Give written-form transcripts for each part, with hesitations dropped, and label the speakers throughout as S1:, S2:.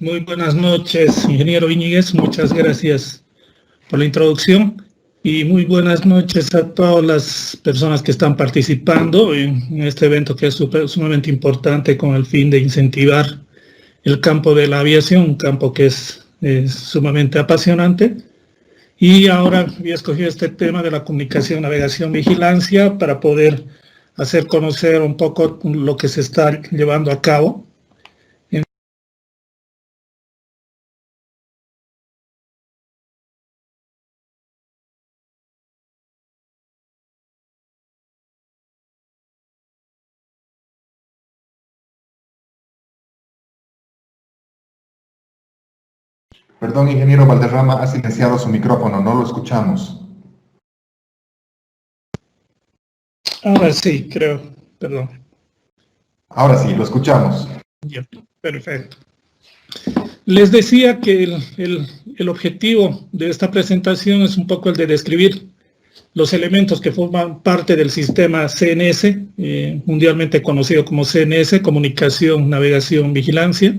S1: Muy buenas noches, ingeniero Íñiguez. Muchas gracias por la introducción y muy buenas noches a todas las personas que están participando en este evento que es sumamente importante con el fin de incentivar el campo de la aviación, un campo que es sumamente apasionante. Y ahora he escogido este tema de la comunicación, navegación, vigilancia para poder hacer conocer un poco lo que se está llevando a cabo.
S2: Perdón, ingeniero Valderrama, ha silenciado su micrófono, no lo escuchamos.
S1: Ahora sí, creo, perdón.
S2: Ahora sí, lo escuchamos.
S1: Ya, perfecto. Les decía que el objetivo de esta presentación es un poco el de describir los elementos que forman parte del sistema CNS, mundialmente conocido como CNS, Comunicación, Navegación, Vigilancia,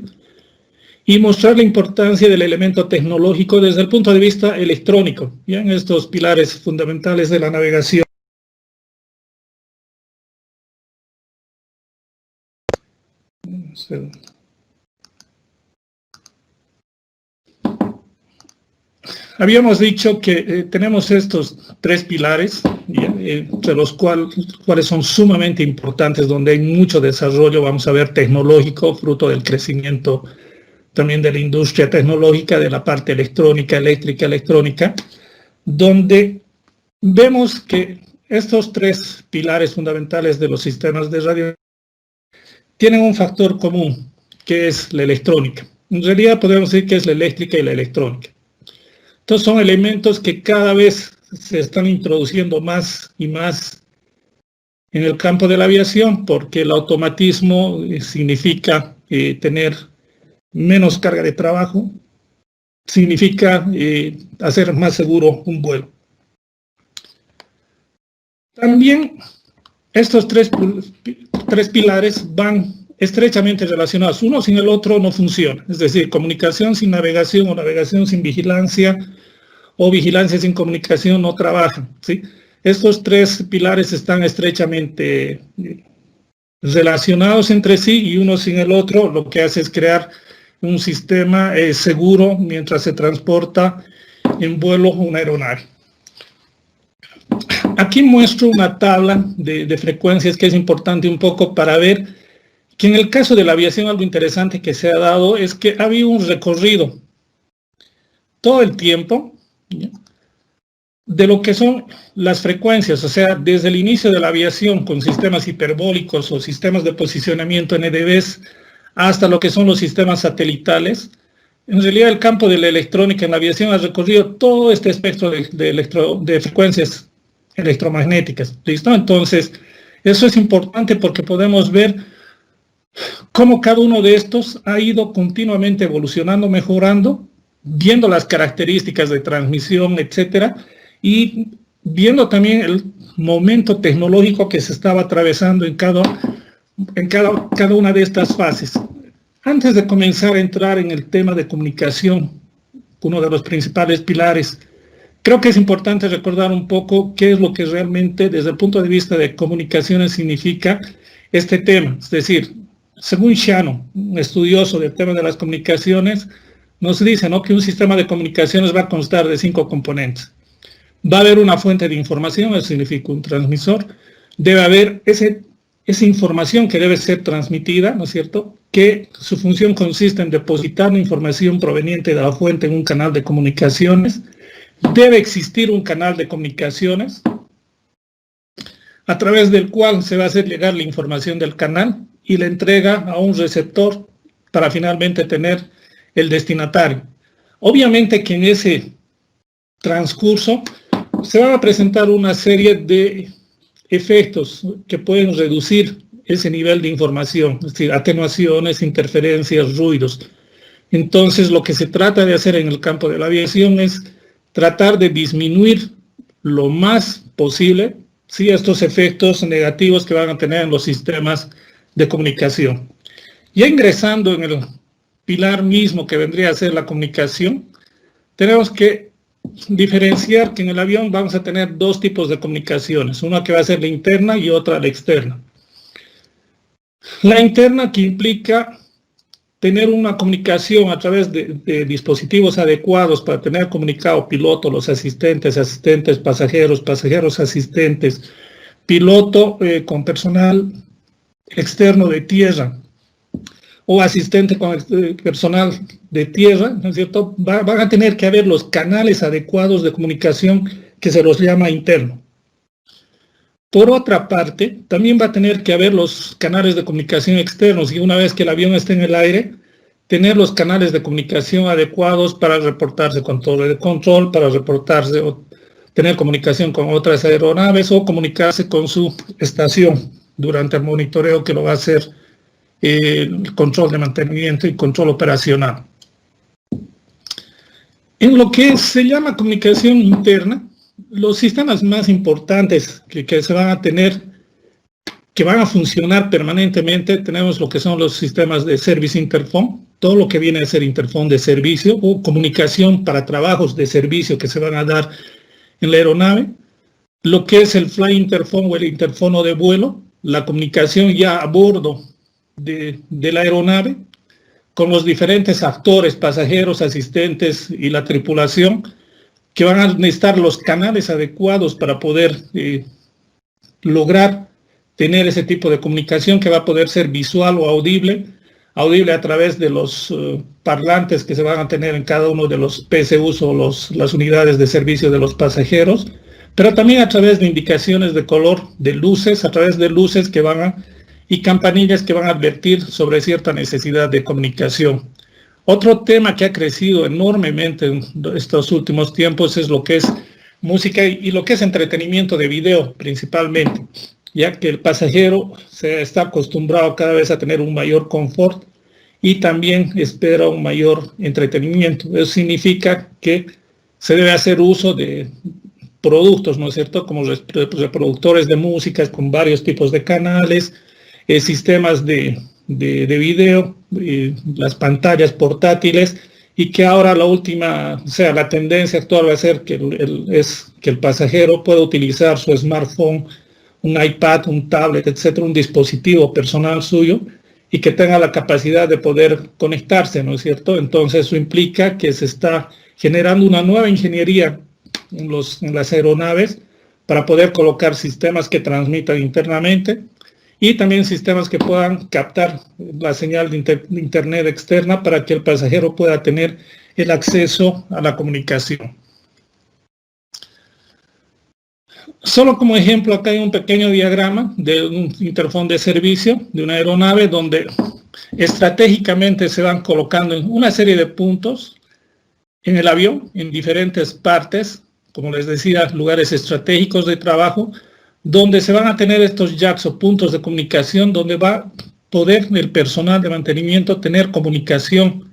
S1: y mostrar la importancia del elemento tecnológico desde el punto de vista electrónico, ya en estos pilares fundamentales de la navegación. Habíamos dicho que tenemos estos tres pilares, entre los cuales son sumamente importantes, donde hay mucho desarrollo, vamos a ver, tecnológico, fruto del crecimiento también de la industria tecnológica, de la parte electrónica, eléctrica, electrónica, donde vemos que estos tres pilares fundamentales de los sistemas de radio tienen un factor común, que es la electrónica. En realidad podemos decir que es la eléctrica y la electrónica. Entonces son elementos que cada vez se están introduciendo más y más en el campo de la aviación, porque el automatismo significa tener menos carga de trabajo, significa hacer más seguro un vuelo. También estos tres pilares van estrechamente relacionados. Uno sin el otro no funciona. Es decir, comunicación sin navegación o navegación sin vigilancia o vigilancia sin comunicación no trabajan, ¿sí? Estos tres pilares están estrechamente relacionados entre sí y uno sin el otro lo que hace es crear un sistema seguro mientras se transporta en vuelo una aeronave. Aquí muestro una tabla de frecuencias que es importante un poco para ver que en el caso de la aviación algo interesante que se ha dado es que ha habido un recorrido todo el tiempo de lo que son las frecuencias, o sea, desde el inicio de la aviación con sistemas hiperbólicos o sistemas de posicionamiento NDVs hasta lo que son los sistemas satelitales. En realidad el campo de la electrónica en la aviación ha recorrido todo este espectro de frecuencias electromagnéticas, ¿listo? Entonces, eso es importante porque podemos ver cómo cada uno de estos ha ido continuamente evolucionando, mejorando, viendo las características de transmisión, etcétera, y viendo también el momento tecnológico que se estaba atravesando en cada una de estas fases. Antes de comenzar a entrar en el tema de comunicación, uno de los principales pilares, creo que es importante recordar un poco qué es lo que realmente, desde el punto de vista de comunicaciones, significa este tema. Es decir, según Shannon, un estudioso del tema de las comunicaciones, nos dice, ¿no?, que un sistema de comunicaciones va a constar de 5 componentes. Va a haber una fuente de información, eso significa un transmisor. Debe haber esa información que debe ser transmitida, ¿no es cierto?, que su función consiste en depositar la información proveniente de la fuente en un canal de comunicaciones. Debe existir un canal de comunicaciones a través del cual se va a hacer llegar la información del canal y la entrega a un receptor para finalmente tener el destinatario. Obviamente que en ese transcurso se van a presentar una serie de efectos que pueden reducir ese nivel de información, es decir, atenuaciones, interferencias, ruidos. Entonces, lo que se trata de hacer en el campo de la aviación es tratar de disminuir lo más posible, ¿sí?, estos efectos negativos que van a tener en los sistemas de comunicación. Ya ingresando en el pilar mismo que vendría a ser la comunicación, tenemos que diferenciar que en el avión vamos a tener dos tipos de comunicaciones, una que va a ser la interna y otra la externa. La interna, que implica tener una comunicación a través de dispositivos adecuados para tener comunicado piloto, los asistentes, pasajeros, pasajeros asistentes, piloto con personal externo de tierra o asistente con personal de tierra, ¿no es cierto? Van a tener que haber los canales adecuados de comunicación que se los llama interno. Por otra parte, también va a tener que haber los canales de comunicación externos y una vez que el avión esté en el aire, tener los canales de comunicación adecuados para reportarse con torre de control, para reportarse o tener comunicación con otras aeronaves o comunicarse con su estación durante el monitoreo que lo va a hacer el control de mantenimiento y control operacional. En lo que se llama comunicación interna, los sistemas más importantes que se van a tener, que van a funcionar permanentemente, tenemos lo que son los sistemas de Service Interphone, todo lo que viene a ser interphone de servicio o comunicación para trabajos de servicio que se van a dar en la aeronave, lo que es el Fly Interphone o el interfono de vuelo, la comunicación ya a bordo de la aeronave, con los diferentes actores, pasajeros, asistentes y la tripulación, que van a necesitar los canales adecuados para poder lograr tener ese tipo de comunicación que va a poder ser visual o audible a través de los parlantes que se van a tener en cada uno de los PSUs o las unidades de servicio de los pasajeros, pero también a través de indicaciones de color de luces, a través de luces que y campanillas que van a advertir sobre cierta necesidad de comunicación. Otro tema que ha crecido enormemente en estos últimos tiempos es lo que es música y lo que es entretenimiento de video principalmente, ya que el pasajero se está acostumbrado cada vez a tener un mayor confort y también espera un mayor entretenimiento. Eso significa que se debe hacer uso de productos, ¿no es cierto?, como reproductores de música con varios tipos de canales, sistemas de video, las pantallas portátiles, y que ahora la tendencia actual va a ser que el pasajero pueda utilizar su smartphone, un iPad, un tablet, etcétera, un dispositivo personal suyo, y que tenga la capacidad de poder conectarse, ¿no es cierto? Entonces eso implica que se está generando una nueva ingeniería en las aeronaves para poder colocar sistemas que transmitan internamente y también sistemas que puedan captar la señal de internet externa para que el pasajero pueda tener el acceso a la comunicación. Solo como ejemplo, acá hay un pequeño diagrama de un interfón de servicio de una aeronave donde estratégicamente se van colocando en una serie de puntos en el avión, en diferentes partes, como les decía, lugares estratégicos de trabajo, donde se van a tener estos jacks o puntos de comunicación, donde va a poder el personal de mantenimiento tener comunicación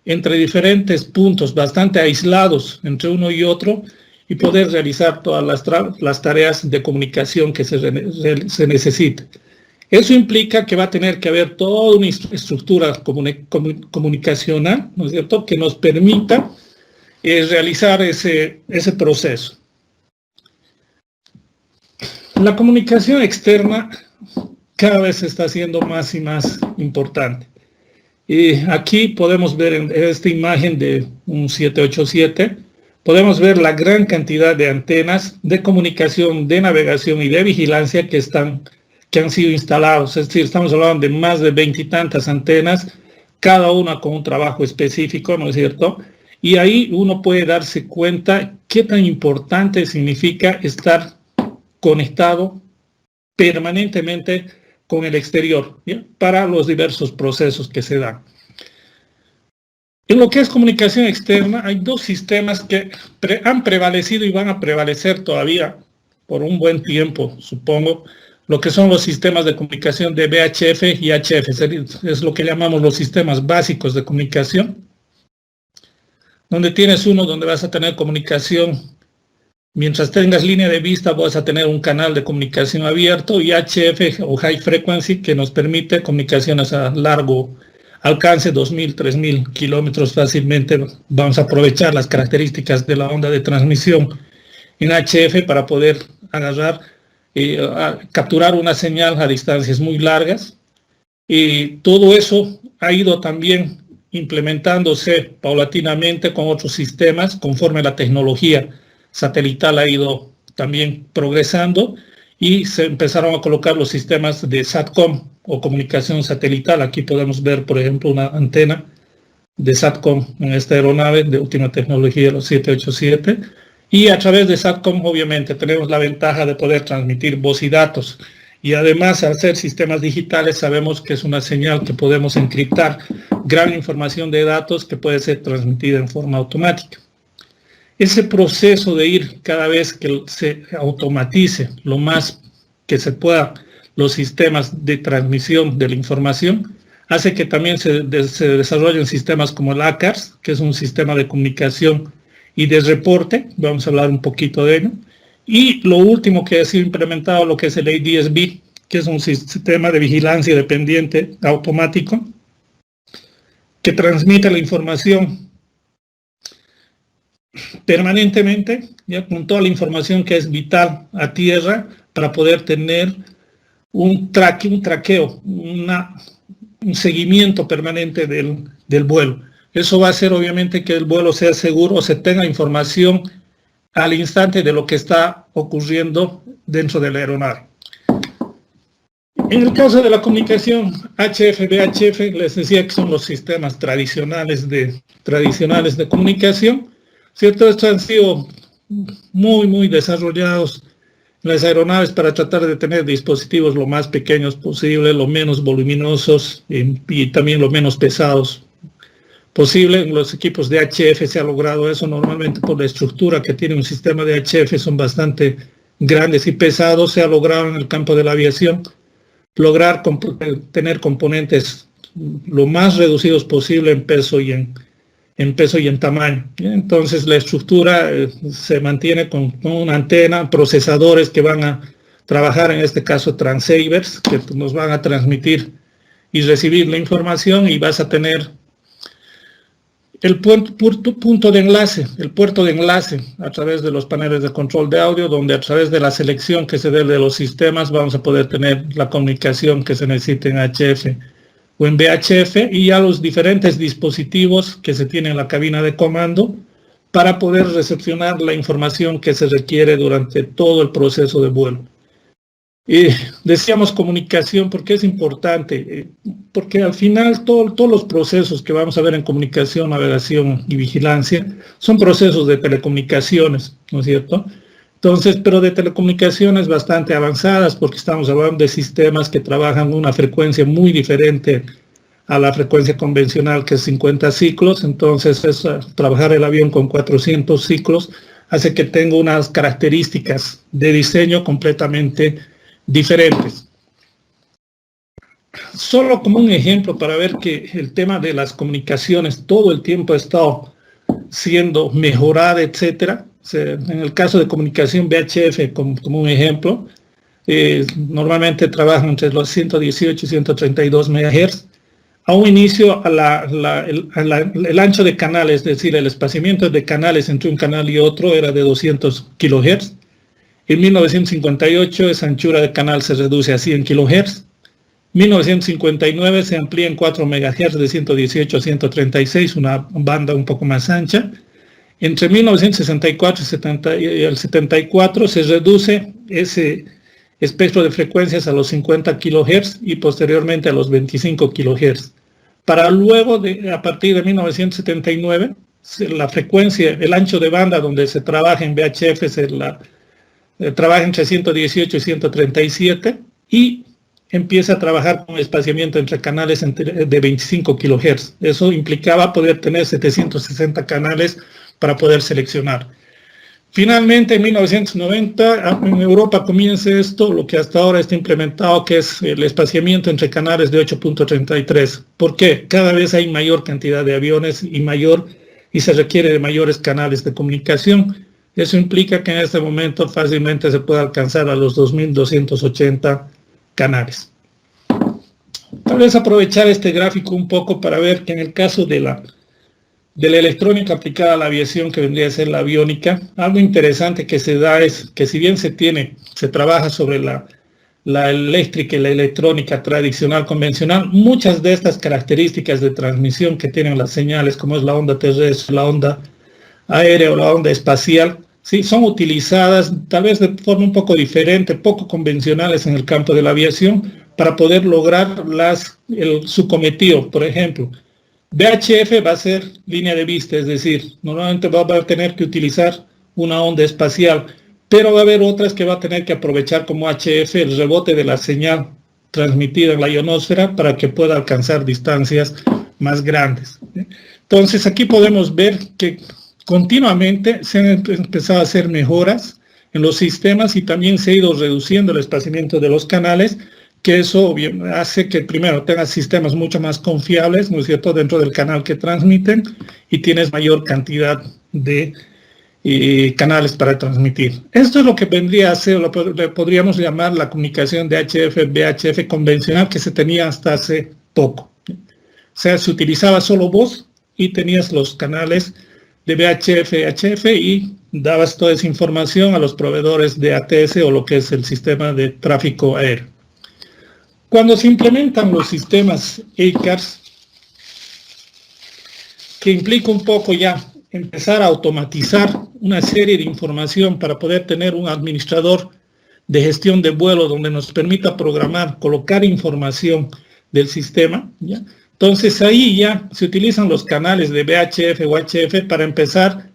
S1: entre diferentes puntos bastante aislados entre uno y otro y poder realizar todas las tareas de comunicación que se necesite. Eso implica que va a tener que haber toda una estructura comunicacional, ¿no es cierto?, que nos permita realizar ese proceso. La comunicación externa cada vez se está haciendo más y más importante. Y aquí podemos ver en esta imagen de un 787, podemos ver la gran cantidad de antenas de comunicación, de navegación y de vigilancia que han sido instalados. Es decir, estamos hablando de más de 20 y tantas antenas, cada una con un trabajo específico, ¿no es cierto? Y ahí uno puede darse cuenta qué tan importante significa estar conectado permanentemente con el exterior, ¿ya?, para los diversos procesos que se dan. En lo que es comunicación externa, hay dos sistemas que han prevalecido y van a prevalecer todavía por un buen tiempo, supongo, lo que son los sistemas de comunicación de VHF y HF, es lo que llamamos los sistemas básicos de comunicación, donde tienes uno donde vas a tener comunicación. Mientras tengas línea de vista, vas a tener un canal de comunicación abierto, y HF o High Frequency, que nos permite comunicaciones a alcance 2.000, 3.000 kilómetros fácilmente. Vamos a aprovechar las características de la onda de transmisión en HF para poder agarrar capturar una señal a distancias muy largas. Y todo eso ha ido también implementándose paulatinamente con otros sistemas conforme la tecnología satelital ha ido también progresando, y se empezaron a colocar los sistemas de SATCOM o comunicación satelital. Aquí podemos ver, por ejemplo, una antena de SATCOM en esta aeronave de última tecnología, los 787, y a través de SATCOM obviamente tenemos la ventaja de poder transmitir voz y datos, y además al ser sistemas digitales sabemos que es una señal que podemos encriptar gran información de datos que puede ser transmitida en forma automática. Ese proceso de ir cada vez que se automatice lo más que se pueda los sistemas de transmisión de la información, hace que también se desarrollen sistemas como el ACARS, que es un sistema de comunicación y de reporte. Vamos a hablar un poquito de ello. Y lo último que ha sido implementado, lo que es el ADS-B, que es un sistema de vigilancia dependiente automático, que transmite la información permanentemente, ya con toda la información que es vital a tierra para poder tener un traqueo, un seguimiento permanente del vuelo. Eso va a hacer obviamente que el vuelo sea seguro, o se tenga información al instante de lo que está ocurriendo dentro de la aeronave. En el caso de la comunicación HF, VHF, les decía que son los sistemas tradicionales de comunicación, ¿cierto? Estos han sido muy desarrollados en las aeronaves para tratar de tener dispositivos lo más pequeños posible, lo menos voluminosos y también lo menos pesados posible. En los equipos de HF se ha logrado eso, normalmente por la estructura que tiene un sistema de HF, son bastante grandes y pesados. Se ha logrado en el campo de la aviación lograr tener componentes lo más reducidos posible en peso y en tamaño. Entonces la estructura se mantiene con una antena, procesadores que van a trabajar, en este caso transceivers, que nos van a transmitir y recibir la información, y vas a tener el punto de enlace, el puerto de enlace a través de los paneles de control de audio, donde a través de la selección que se dé de los sistemas vamos a poder tener la comunicación que se necesite en HF o en VHF, y ya los diferentes dispositivos que se tienen en la cabina de comando para poder recepcionar la información que se requiere durante todo el proceso de vuelo. Y decíamos comunicación porque es importante, porque al final todos los procesos que vamos a ver en comunicación, navegación y vigilancia son procesos de telecomunicaciones, ¿no es cierto? Entonces, pero de telecomunicaciones bastante avanzadas, porque estamos hablando de sistemas que trabajan una frecuencia muy diferente a la frecuencia convencional, que es 50 ciclos. Entonces, trabajar el avión con 400 ciclos hace que tenga unas características de diseño completamente diferentes. Solo como un ejemplo para ver que el tema de las comunicaciones todo el tiempo ha estado siendo mejorada, etcétera. En el caso de comunicación VHF, como un ejemplo, normalmente trabajan entre los 118 y 132 MHz. A un inicio, el ancho de canal, es decir, el espaciamiento de canales entre un canal y otro, era de 200 kHz. En 1958 esa anchura de canal se reduce a 100 kHz. 1959 se amplía en 4 MHz de 118 a 136, una banda un poco más ancha. Entre 1964 y el 74 se reduce ese espectro de frecuencias a los 50 kHz y posteriormente a los 25 kHz. Para luego, a partir de 1979, la frecuencia, el ancho de banda donde se trabaja en VHF trabaja entre 118 y 137 y empieza a trabajar con espaciamiento entre canales de 25 kHz. Eso implicaba poder tener 760 canales para poder seleccionar. Finalmente, en 1990, en Europa comienza esto, lo que hasta ahora está implementado, que es el espaciamiento entre canales de 8.33. ¿Por qué? Cada vez hay mayor cantidad de aviones y se requiere de mayores canales de comunicación. Eso implica que en este momento fácilmente se puede alcanzar a los 2.280 canales. Tal vez aprovechar este gráfico un poco para ver que en el caso de la electrónica aplicada a la aviación, que vendría a ser la aviónica, algo interesante que se da es que si bien se trabaja sobre la eléctrica y la electrónica tradicional, convencional, muchas de estas características de transmisión que tienen las señales, como es la onda terrestre, la onda aérea o la onda espacial, sí, son utilizadas tal vez de forma un poco diferente, poco convencionales en el campo de la aviación, para poder lograr su cometido. Por ejemplo, VHF va a ser línea de vista, es decir, normalmente va a tener que utilizar una onda espacial, pero va a haber otras que va a tener que aprovechar como HF el rebote de la señal transmitida en la ionosfera para que pueda alcanzar distancias más grandes. Entonces aquí podemos ver que continuamente se han empezado a hacer mejoras en los sistemas y también se ha ido reduciendo el espaciamiento de los canales, que eso hace que primero tengas sistemas mucho más confiables, ¿no es cierto?, dentro del canal que transmiten, y tienes mayor cantidad de canales para transmitir. Esto es lo que vendría a ser, le podríamos llamar la comunicación de HF-VHF convencional que se tenía hasta hace poco. O sea, se utilizaba solo voz y tenías los canales de VHF-HF y dabas toda esa información a los proveedores de ATS o lo que es el sistema de tráfico aéreo. Cuando se implementan los sistemas ACARS, que implica un poco ya empezar a automatizar una serie de información para poder tener un administrador de gestión de vuelo donde nos permita programar, colocar información del sistema, ¿ya? Entonces ahí ya se utilizan los canales de VHF o HF para empezar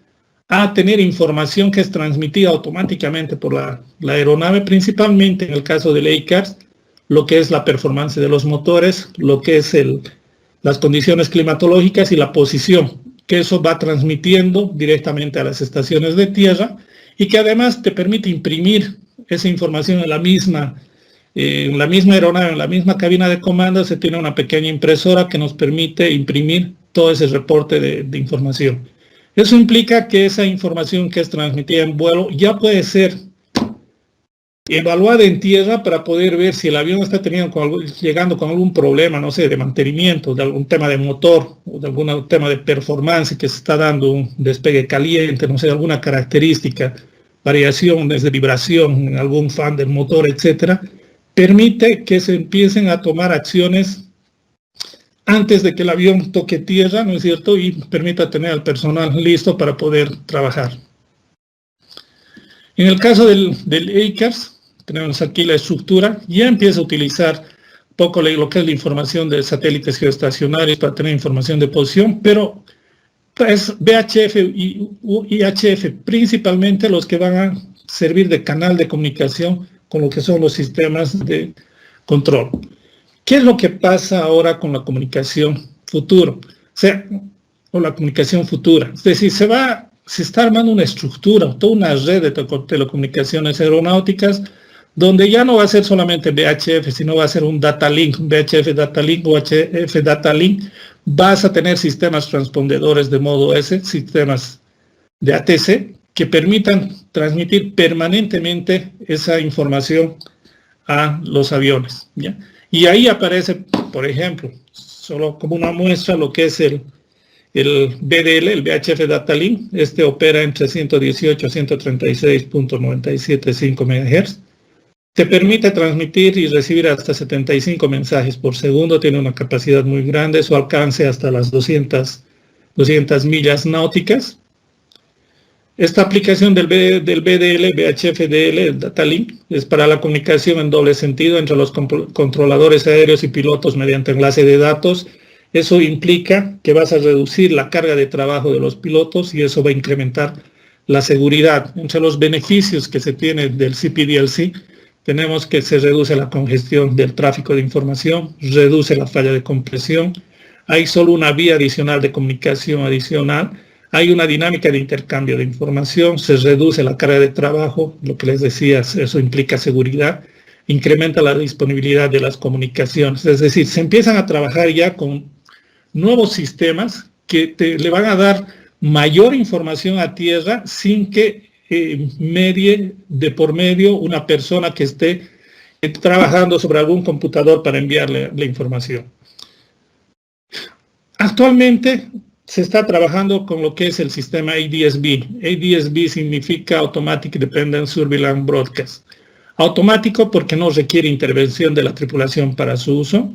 S1: a tener información que es transmitida automáticamente por la aeronave, principalmente en el caso del ACARS, lo que es la performance de los motores, lo que es las condiciones climatológicas y la posición, que eso va transmitiendo directamente a las estaciones de tierra y que además te permite imprimir esa información en la misma aeronave, en la misma cabina de comando. Se tiene una pequeña impresora que nos permite imprimir todo ese reporte de información. Eso implica que esa información que es transmitida en vuelo ya puede ser evaluada en tierra para poder ver si el avión está llegando con algún problema, no sé, de mantenimiento, de algún tema de motor o de algún tema de performance que se está dando un despegue caliente, no sé, alguna característica, variaciones de vibración en algún fan del motor, etcétera, permite que se empiecen a tomar acciones antes de que el avión toque tierra, ¿no es cierto?, y permita tener al personal listo para poder trabajar. En el caso del ACARS, tenemos aquí la estructura, ya empieza a utilizar poco lo que es la información de satélites geoestacionarios para tener información de posición, pero es VHF y HF principalmente los que van a servir de canal de comunicación con lo que son los sistemas de control. ¿Qué es lo que pasa ahora con la comunicación futuro? O la comunicación futura. Es decir, se está armando una estructura, toda una red de telecomunicaciones aeronáuticas, donde ya no va a ser solamente VHF, sino va a ser un data link, VHF data link o HF data link. Vas a tener sistemas transpondedores de modo S, sistemas de ATC, que permitan transmitir permanentemente esa información a los aviones, ¿ya? Y ahí aparece, por ejemplo, solo como una muestra, lo que es el BDL, el VHF Data Link. Este opera entre 118 a 136.975 MHz. Te permite transmitir y recibir hasta 75 mensajes por segundo, tiene una capacidad muy grande, su alcance hasta las 200 millas náuticas. Esta aplicación del BDL, VHF-DL, el Data Link, es para la comunicación en doble sentido entre los controladores aéreos y pilotos mediante enlace de datos. Eso implica que vas a reducir la carga de trabajo de los pilotos y eso va a incrementar la seguridad. Entre los beneficios que se tiene del CPDLC, tenemos que se reduce la congestión del tráfico de información, reduce la falla de compresión, hay solo una vía adicional de comunicación adicional, hay una dinámica de intercambio de información, se reduce la carga de trabajo, lo que les decía, eso implica seguridad, incrementa la disponibilidad de las comunicaciones, es decir, se empiezan a trabajar ya con nuevos sistemas que le van a dar mayor información a tierra sin que medie de por medio una persona que esté trabajando sobre algún computador para enviarle la información. Actualmente se está trabajando con lo que es el sistema ADS-B. ADS-B significa Automatic Dependent Surveillance Broadcast. Automático porque no requiere intervención de la tripulación para su uso.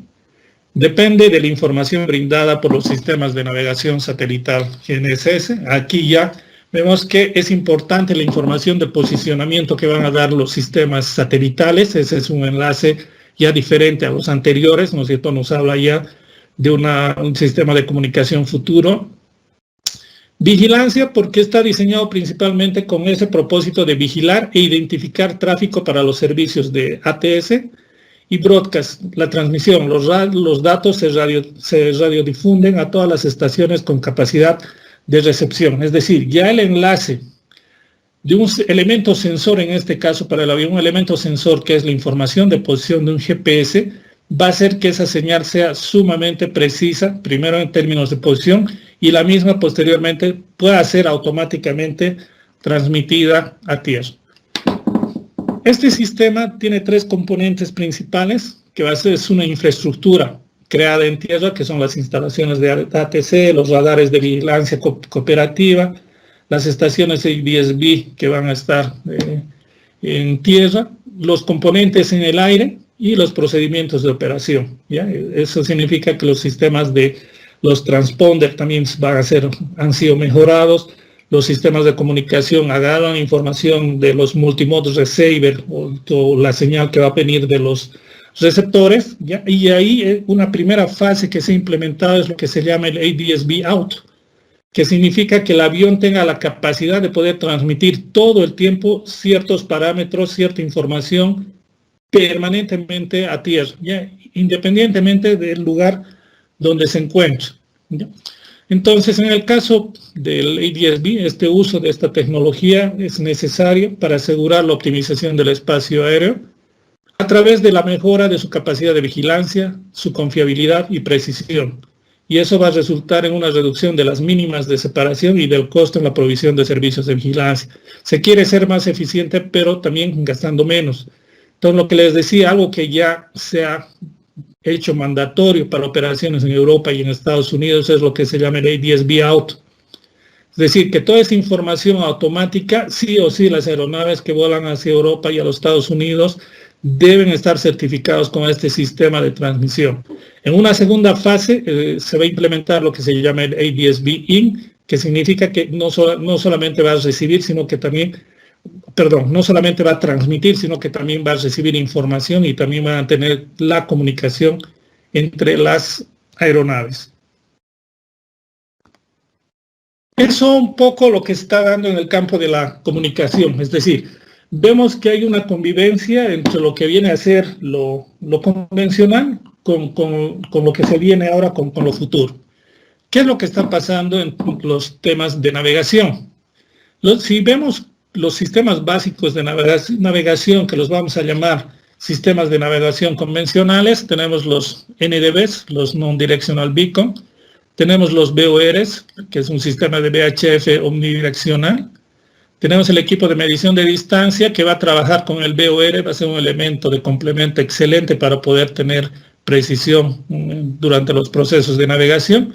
S1: Depende de la información brindada por los sistemas de navegación satelital GNSS. Aquí ya vemos que es importante la información de posicionamiento que van a dar los sistemas satelitales. Ese es un enlace ya diferente a los anteriores, ¿no es cierto? Nos habla ya de un sistema de comunicación futuro. Vigilancia, porque está diseñado principalmente con ese propósito de vigilar e identificar tráfico para los servicios de ATS. Y broadcast, la transmisión, los datos se radiodifunden a todas las estaciones con capacidad de recepción. Es decir, ya el enlace de un elemento sensor, en este caso para el avión, un elemento sensor que es la información de posición de un GPS, va a hacer que esa señal sea sumamente precisa, primero en términos de posición, y la misma posteriormente pueda ser automáticamente transmitida a tierra. Este sistema tiene tres componentes principales, que va a ser una infraestructura creada en tierra, que son las instalaciones de ATC, los radares de vigilancia cooperativa, las estaciones ADS-B que van a estar en tierra, los componentes en el aire y los procedimientos de operación. ¿Ya? Eso significa que los sistemas de los transponders también han sido mejorados. Los sistemas de comunicación agarran información de los multimode receiver o la señal que va a venir de los receptores, ¿ya? Y ahí una primera fase que se ha implementado es lo que se llama el ADS-B out, que significa que el avión tenga la capacidad de poder transmitir todo el tiempo ciertos parámetros, cierta información permanentemente a tierra, ¿ya? Independientemente del lugar donde se encuentre, ¿ya? Entonces, en el caso del ADS-B, este uso de esta tecnología es necesario para asegurar la optimización del espacio aéreo a través de la mejora de su capacidad de vigilancia, su confiabilidad y precisión. Y eso va a resultar en una reducción de las mínimas de separación y del costo en la provisión de servicios de vigilancia. Se quiere ser más eficiente, pero también gastando menos. Entonces, lo que les decía, algo que ya se ha hecho mandatorio para operaciones en Europa y en Estados Unidos es lo que se llama el ADS-B out. Es decir, que toda esa información automática, sí o sí las aeronaves que vuelan hacia Europa y a los Estados Unidos deben estar certificados con este sistema de transmisión. En una segunda fase se va a implementar lo que se llama el ADS-B in, que significa que no solamente va a recibir, sino que también no solamente va a transmitir, sino que también va a recibir información y también va a tener la comunicación entre las aeronaves. Eso un poco lo que se está dando en el campo de la comunicación, es decir, vemos que hay una convivencia entre lo que viene a ser lo convencional con lo que se viene ahora con lo futuro. ¿Qué es lo que está pasando en los temas de navegación? Si vemos los sistemas básicos de navegación, que los vamos a llamar sistemas de navegación convencionales, tenemos los NDBs, los Non-Directional Beacon, tenemos los VORs, que es un sistema de VHF omnidireccional, tenemos el equipo de medición de distancia que va a trabajar con el VOR, va a ser un elemento de complemento excelente para poder tener precisión durante los procesos de navegación,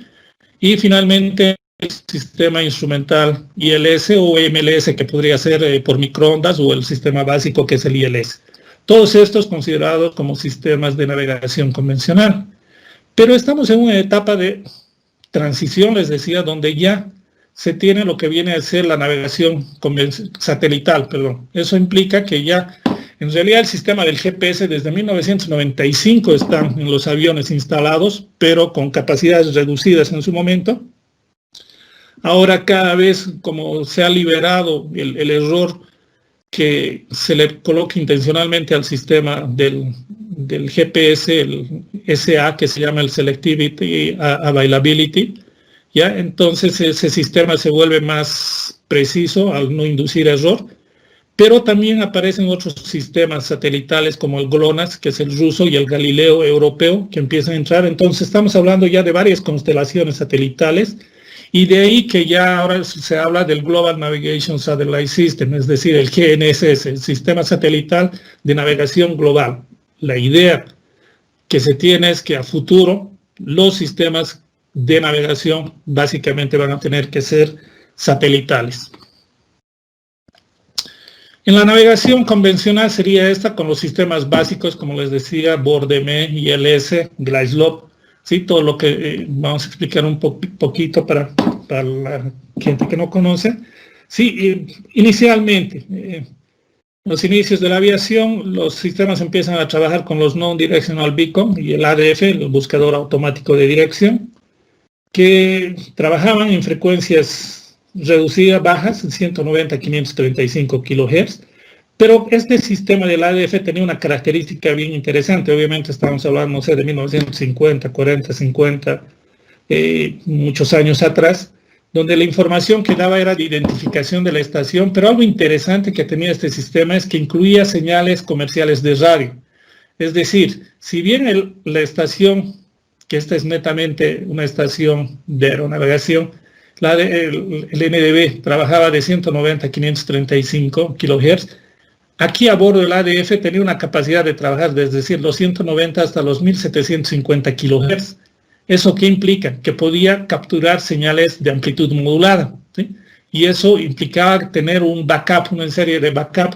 S1: y finalmente el sistema instrumental ILS o MLS, que podría ser por microondas, o el sistema básico que es el ILS. Todos estos considerados como sistemas de navegación convencional. Pero estamos en una etapa de transición, les decía, donde ya se tiene lo que viene a ser la navegación satelital. Eso implica que ya, en realidad, el sistema del GPS desde 1995 están en los aviones instalados, pero con capacidades reducidas en su momento. Ahora cada vez, como se ha liberado el error que se le coloca intencionalmente al sistema del GPS, el SA, que se llama el Selectivity Availability, ¿ya? Entonces ese sistema se vuelve más preciso al no inducir error, pero también aparecen otros sistemas satelitales como el GLONASS, que es el ruso, y el Galileo europeo, que empiezan a entrar. Entonces estamos hablando ya de varias constelaciones satelitales, y de ahí que ya ahora se habla del Global Navigation Satellite System, es decir, el GNSS, el Sistema Satelital de Navegación Global. La idea que se tiene es que a futuro los sistemas de navegación básicamente van a tener que ser satelitales. En la navegación convencional sería esta con los sistemas básicos, como les decía, BORD-ME, ILS, GLIDESLOP, ¿sí? Todo lo que vamos a explicar un poquito para la gente que no conoce. Sí, inicialmente, los inicios de la aviación, los sistemas empiezan a trabajar con los Non-Directional Beacon y el ADF, el buscador automático de dirección, que trabajaban en frecuencias reducidas, bajas, en 190 a 535 kHz, pero este sistema del ADF tenía una característica bien interesante. Obviamente estamos hablando, no sé, de 1950, 40, 50, muchos años atrás, donde la información que daba era de identificación de la estación, pero algo interesante que tenía este sistema es que incluía señales comerciales de radio. Es decir, si bien la estación, que esta es netamente una estación de aeronavegación, el NDB trabajaba de 190 a 535 kHz, aquí a bordo del ADF tenía una capacidad de trabajar desde los 190 hasta los 1750 kHz. ¿Eso qué implica? Que podía capturar señales de amplitud modulada, ¿sí? Y eso implicaba tener un backup, una serie de backup.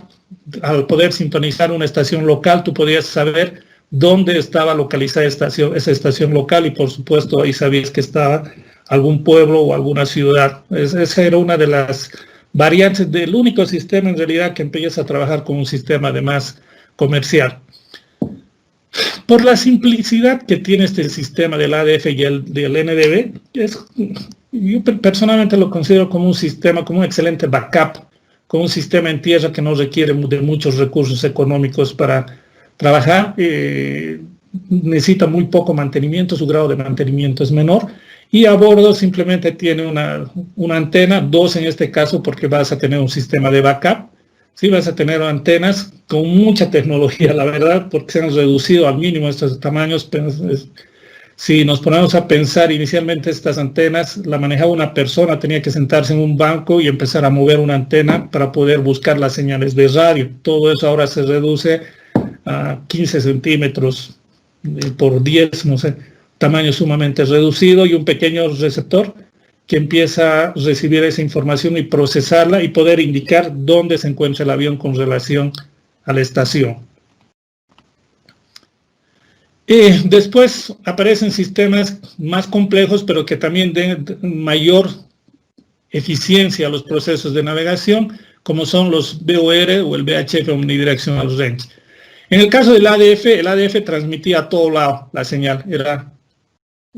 S1: Al poder sintonizar una estación local, tú podías saber dónde estaba localizada esa estación local, y por supuesto ahí sabías que estaba algún pueblo o alguna ciudad. Esa era una de las variantes del único sistema en realidad que empieza a trabajar con un sistema además comercial. Por la simplicidad que tiene este sistema del ADF y del NDB, yo personalmente lo considero como un sistema, como un excelente backup, como un sistema en tierra que no requiere de muchos recursos económicos para trabajar, necesita muy poco mantenimiento, su grado de mantenimiento es menor, y a bordo simplemente tiene una antena, dos en este caso, porque vas a tener un sistema de backup. Sí, vas a tener antenas con mucha tecnología, la verdad, porque se han reducido al mínimo estos tamaños. Si nos ponemos a pensar, inicialmente estas antenas la manejaba una persona, tenía que sentarse en un banco y empezar a mover una antena para poder buscar las señales de radio. Todo eso ahora se reduce a 15 centímetros por 10, no sé, tamaño sumamente reducido, y un pequeño receptor que empieza a recibir esa información y procesarla y poder indicar dónde se encuentra el avión con relación a la estación. Después aparecen sistemas más complejos, pero que también den mayor eficiencia a los procesos de navegación, como son los VOR o el VHF Omnidirectional Range. En el caso del ADF, el ADF transmitía a todo lado la señal, era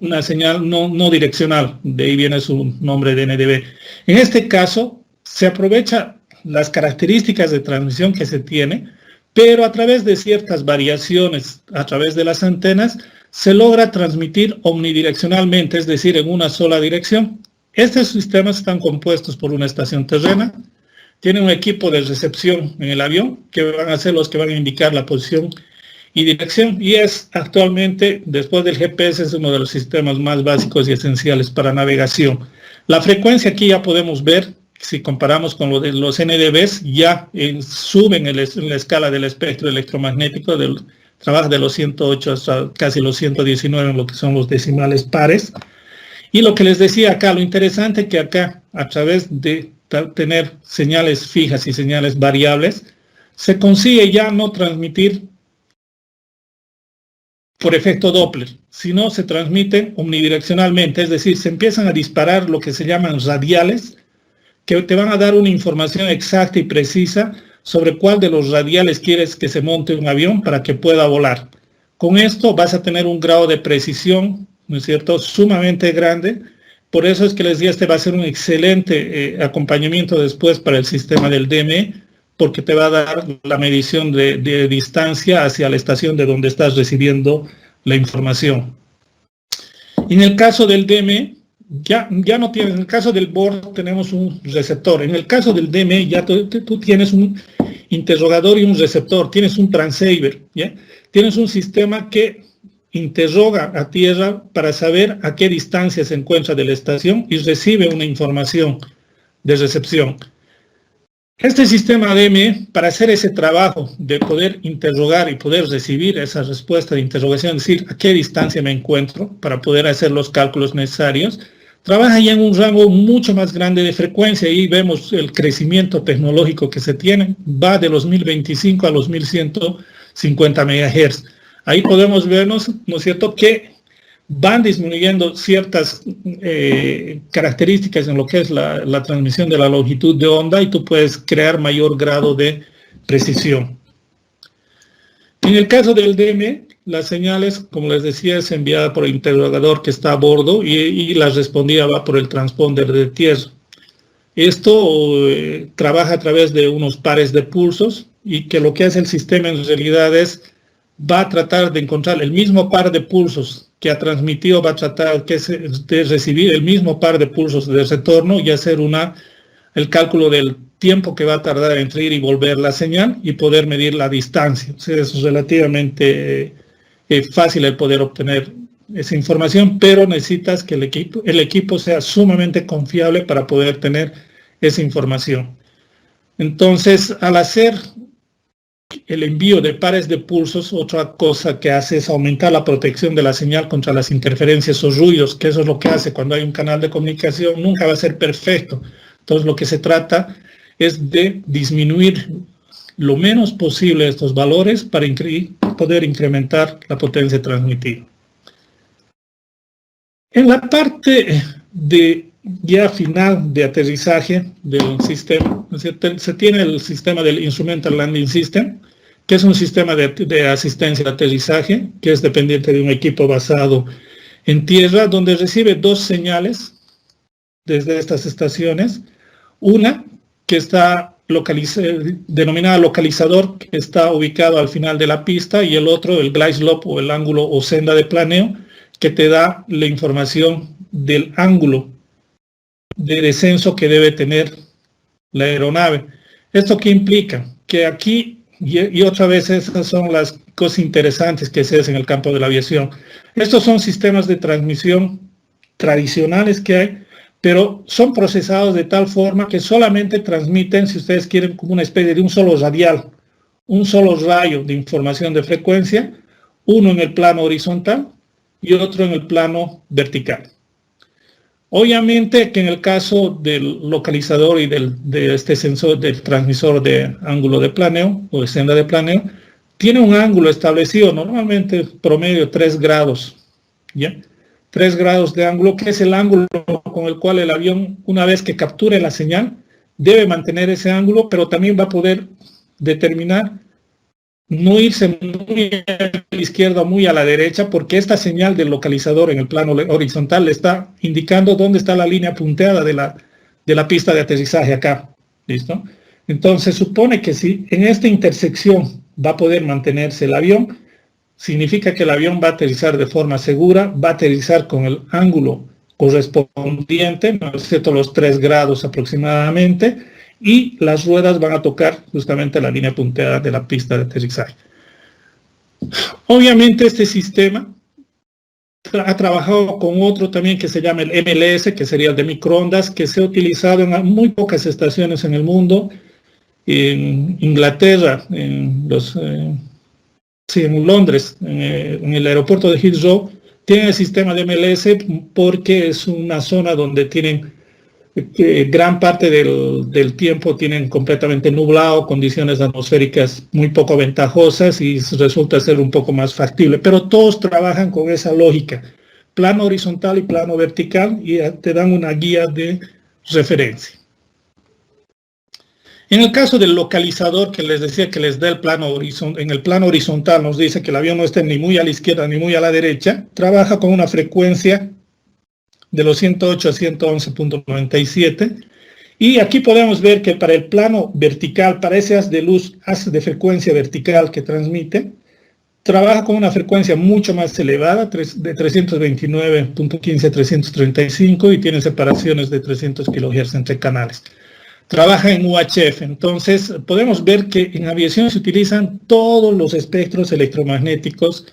S1: una señal no direccional, de ahí viene su nombre de NDB. En este caso, se aprovecha las características de transmisión que se tiene, pero a través de ciertas variaciones, a través de las antenas, se logra transmitir omnidireccionalmente, es decir, en una sola dirección. Estos sistemas están compuestos por una estación terrena, tienen un equipo de recepción en el avión, que van a ser los que van a indicar la posición y dirección, y es actualmente, después del GPS, es uno de los sistemas más básicos y esenciales para navegación. La frecuencia aquí ya podemos ver, si comparamos con lo de los NDBs, ya suben en la escala del espectro electromagnético, trabaja de los 108 hasta casi los 119 en lo que son los decimales pares. Y lo que les decía acá, lo interesante que acá, a través de tener señales fijas y señales variables, se consigue ya no transmitir por efecto Doppler, sino se transmiten omnidireccionalmente, es decir, se empiezan a disparar lo que se llaman radiales, que te van a dar una información exacta y precisa sobre cuál de los radiales quieres que se monte un avión para que pueda volar. Con esto vas a tener un grado de precisión, ¿no es cierto?, sumamente grande. Por eso es que les decía, este va a ser un excelente acompañamiento después para el sistema del DME, porque te va a dar la medición de distancia hacia la estación de donde estás recibiendo la información. En el caso del DME, ya no tienes, en el caso del BORD tenemos un receptor, en el caso del DME ya tú tienes un interrogador y un receptor, tienes un transceiver, ¿ya? Tienes un sistema que interroga a tierra para saber a qué distancia se encuentra de la estación y recibe una información de recepción. Este sistema DME, para hacer ese trabajo de poder interrogar y poder recibir esa respuesta de interrogación, es decir, a qué distancia me encuentro para poder hacer los cálculos necesarios, trabaja ya en un rango mucho más grande de frecuencia y vemos el crecimiento tecnológico que se tiene, va de los 1025 a los 1150 MHz. Ahí podemos vernos, ¿no es cierto?, que van disminuyendo ciertas características en lo que es la transmisión de la longitud de onda y tú puedes crear mayor grado de precisión. En el caso del DME, las señales, como les decía, es enviada por el interrogador que está a bordo y la respondida va por el transponder de tierra. Esto trabaja a través de unos pares de pulsos y que lo que hace el sistema en realidad es va a tratar de encontrar el mismo par de pulsos que ha transmitido, va a tratar de recibir el mismo par de pulsos de retorno y hacer el cálculo del tiempo que va a tardar entre ir y volver la señal y poder medir la distancia. O sea, es relativamente fácil el poder obtener esa información, pero necesitas que el equipo sea sumamente confiable para poder tener esa información. Entonces, al hacer el envío de pares de pulsos, otra cosa que hace es aumentar la protección de la señal contra las interferencias o ruidos, que eso es lo que hace cuando hay un canal de comunicación, nunca va a ser perfecto. Entonces lo que se trata es de disminuir lo menos posible estos valores para poder incrementar la potencia transmitida. En la parte ya final de aterrizaje del sistema, se tiene el sistema del Instrumental Landing System, que es un sistema de asistencia de aterrizaje, que es dependiente de un equipo basado en tierra, donde recibe dos señales desde estas estaciones. Una que está denominada localizador, que está ubicado al final de la pista, y el otro, el glide slope o el ángulo o senda de planeo, que te da la información del ángulo de descenso que debe tener la aeronave. ¿Esto qué implica? Que aquí, y otra vez esas son las cosas interesantes que se hacen en el campo de la aviación. Estos son sistemas de transmisión tradicionales que hay, pero son procesados de tal forma que solamente transmiten, si ustedes quieren, como una especie de un solo radial, un solo rayo de información de frecuencia, uno en el plano horizontal y otro en el plano vertical. Obviamente que en el caso del localizador y de este sensor del transmisor de ángulo de planeo o de senda de planeo, tiene un ángulo establecido, normalmente promedio 3 grados, ¿ya? 3 grados de ángulo, que es el ángulo con el cual el avión, una vez que capture la señal, debe mantener ese ángulo, pero también va a poder determinar no irse muy a la izquierda o muy a la derecha, porque esta señal del localizador en el plano horizontal le está indicando dónde está la línea punteada de la pista de aterrizaje acá. ¿Listo? Entonces supone que si en esta intersección va a poder mantenerse el avión, significa que el avión va a aterrizar de forma segura, va a aterrizar con el ángulo correspondiente, ¿no es cierto?, los 3 grados aproximadamente, y las ruedas van a tocar justamente la línea punteada de la pista de aterrizaje. Obviamente este sistema ha trabajado con otro también que se llama el MLS, que sería el de microondas, que se ha utilizado en muy pocas estaciones en el mundo. En Inglaterra, en Londres, en el aeropuerto de Heathrow, tienen el sistema de MLS porque es una zona donde tienen gran parte del tiempo tienen completamente nublado, condiciones atmosféricas muy poco ventajosas y resulta ser un poco más factible. Pero todos trabajan con esa lógica, plano horizontal y plano vertical, y te dan una guía de referencia. En el caso del localizador que les decía que les da el plano horizontal, en el plano horizontal nos dice que el avión no esté ni muy a la izquierda ni muy a la derecha, trabaja con una frecuencia de los 108 a 111.97, y aquí podemos ver que para el plano vertical, para ese haz de luz, haz de frecuencia vertical que transmite, trabaja con una frecuencia mucho más elevada, de 329.15 a 335, y tiene separaciones de 300 kHz entre canales. Trabaja en UHF, entonces podemos ver que en aviación se utilizan todos los espectros electromagnéticos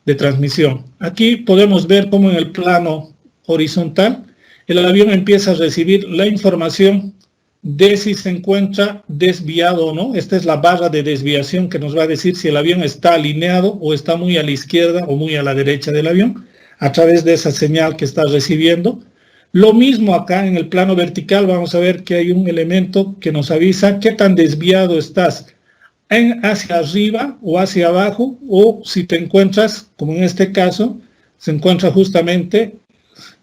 S1: de transmisión. Aquí podemos ver cómo en el plano horizontal el avión empieza a recibir la información de si se encuentra desviado o no. Esta es la barra de desviación que nos va a decir si el avión está alineado o está muy a la izquierda o muy a la derecha del avión, a través de esa señal que está recibiendo. Lo mismo acá en el plano vertical, vamos a ver que hay un elemento que nos avisa qué tan desviado estás, hacia arriba o hacia abajo, o si te encuentras, como en este caso, se encuentra justamente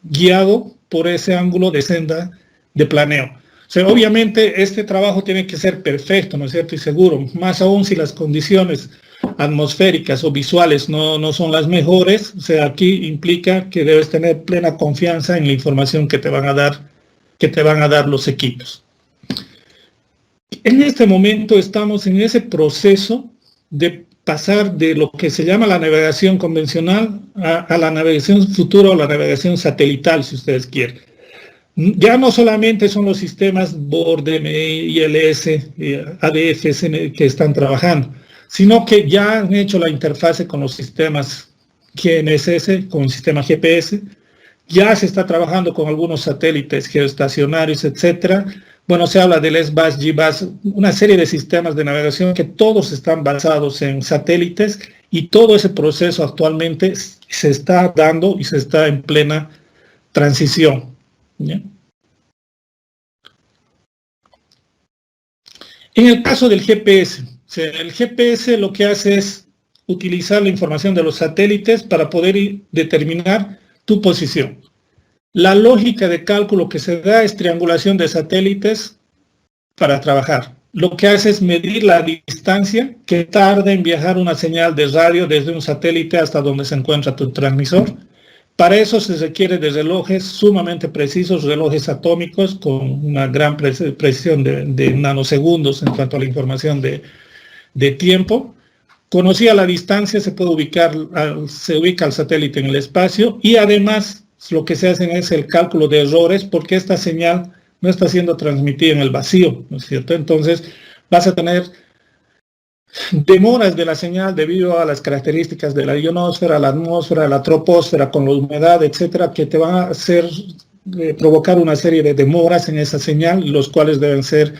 S1: guiado por ese ángulo de senda de planeo. O sea, obviamente este trabajo tiene que ser perfecto, ¿no es cierto? Y seguro, más aún si las condiciones atmosféricas o visuales no son las mejores. O sea, aquí implica que debes tener plena confianza en la información que te van a dar los equipos. En este momento estamos en ese proceso de pasar de lo que se llama la navegación convencional a la navegación futura o la navegación satelital, si ustedes quieren. Ya no solamente son los sistemas BORD, DMI, ILS, ADF que están trabajando, sino que ya han hecho la interfase con los sistemas GNSS, con el sistema GPS, ya se está trabajando con algunos satélites geoestacionarios, etcétera. Bueno, se habla del SBAS, GBAS, una serie de sistemas de navegación que todos están basados en satélites, y todo ese proceso actualmente se está dando y se está en plena transición. ¿Ya? En el caso del GPS, o sea, el GPS lo que hace es utilizar la información de los satélites para poder determinar tu posición. La lógica de cálculo que se da es triangulación de satélites para trabajar. Lo que hace es medir la distancia que tarda en viajar una señal de radio desde un satélite hasta donde se encuentra tu transmisor. Para eso se requiere de relojes sumamente precisos, relojes atómicos con una gran precisión de nanosegundos en cuanto a la información de tiempo. Conocida la distancia, se ubica el satélite en el espacio, y además lo que se hace es el cálculo de errores, porque esta señal no está siendo transmitida en el vacío, ¿no es cierto? Entonces vas a tener demoras de la señal debido a las características de la ionosfera, la atmósfera, la troposfera, con la humedad, etcétera, que te van a hacer provocar una serie de demoras en esa señal, los cuales deben ser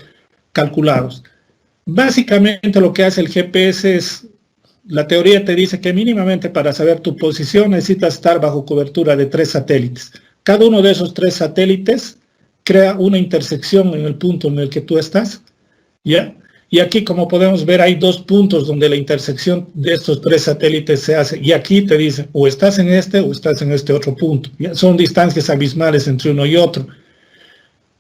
S1: calculados. Básicamente lo que hace el GPS es, la teoría te dice que mínimamente para saber tu posición necesitas estar bajo cobertura de 3 satélites. Cada uno de esos 3 satélites crea una intersección en el punto en el que tú estás, ¿ya? Y aquí, como podemos ver, hay 2 puntos donde la intersección de estos 3 satélites se hace. Y aquí te dicen, o estás en este o estás en este otro punto. ¿Ya? Son distancias abismales entre uno y otro.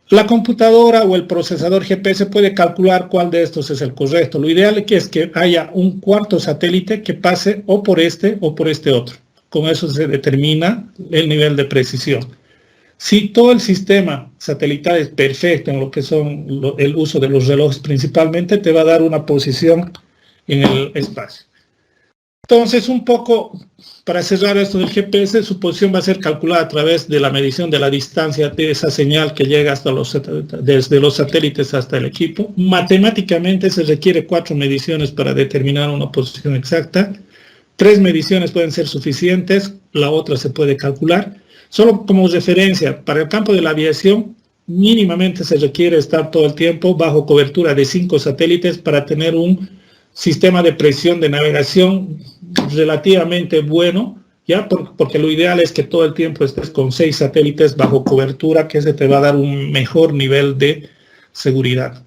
S1: La computadora o el procesador GPS puede calcular cuál de estos es el correcto. Lo ideal es que haya un cuarto satélite que pase o por este otro. Con eso se determina el nivel de precisión. Si todo el sistema satelital es perfecto en lo que son el uso de los relojes principalmente, te va a dar una posición en el espacio. Entonces, un poco para cerrar esto del GPS, su posición va a ser calculada a través de la medición de la distancia de esa señal que llega desde los satélites hasta el equipo. Matemáticamente se requiere 4 mediciones para determinar una posición exacta. 3 mediciones pueden ser suficientes, la otra se puede calcular. Solo como referencia, para el campo de la aviación, mínimamente se requiere estar todo el tiempo bajo cobertura de 5 satélites para tener un sistema de precisión de navegación relativamente bueno, ¿ya? Porque lo ideal es que todo el tiempo estés con 6 satélites bajo cobertura, que ese te va a dar un mejor nivel de seguridad.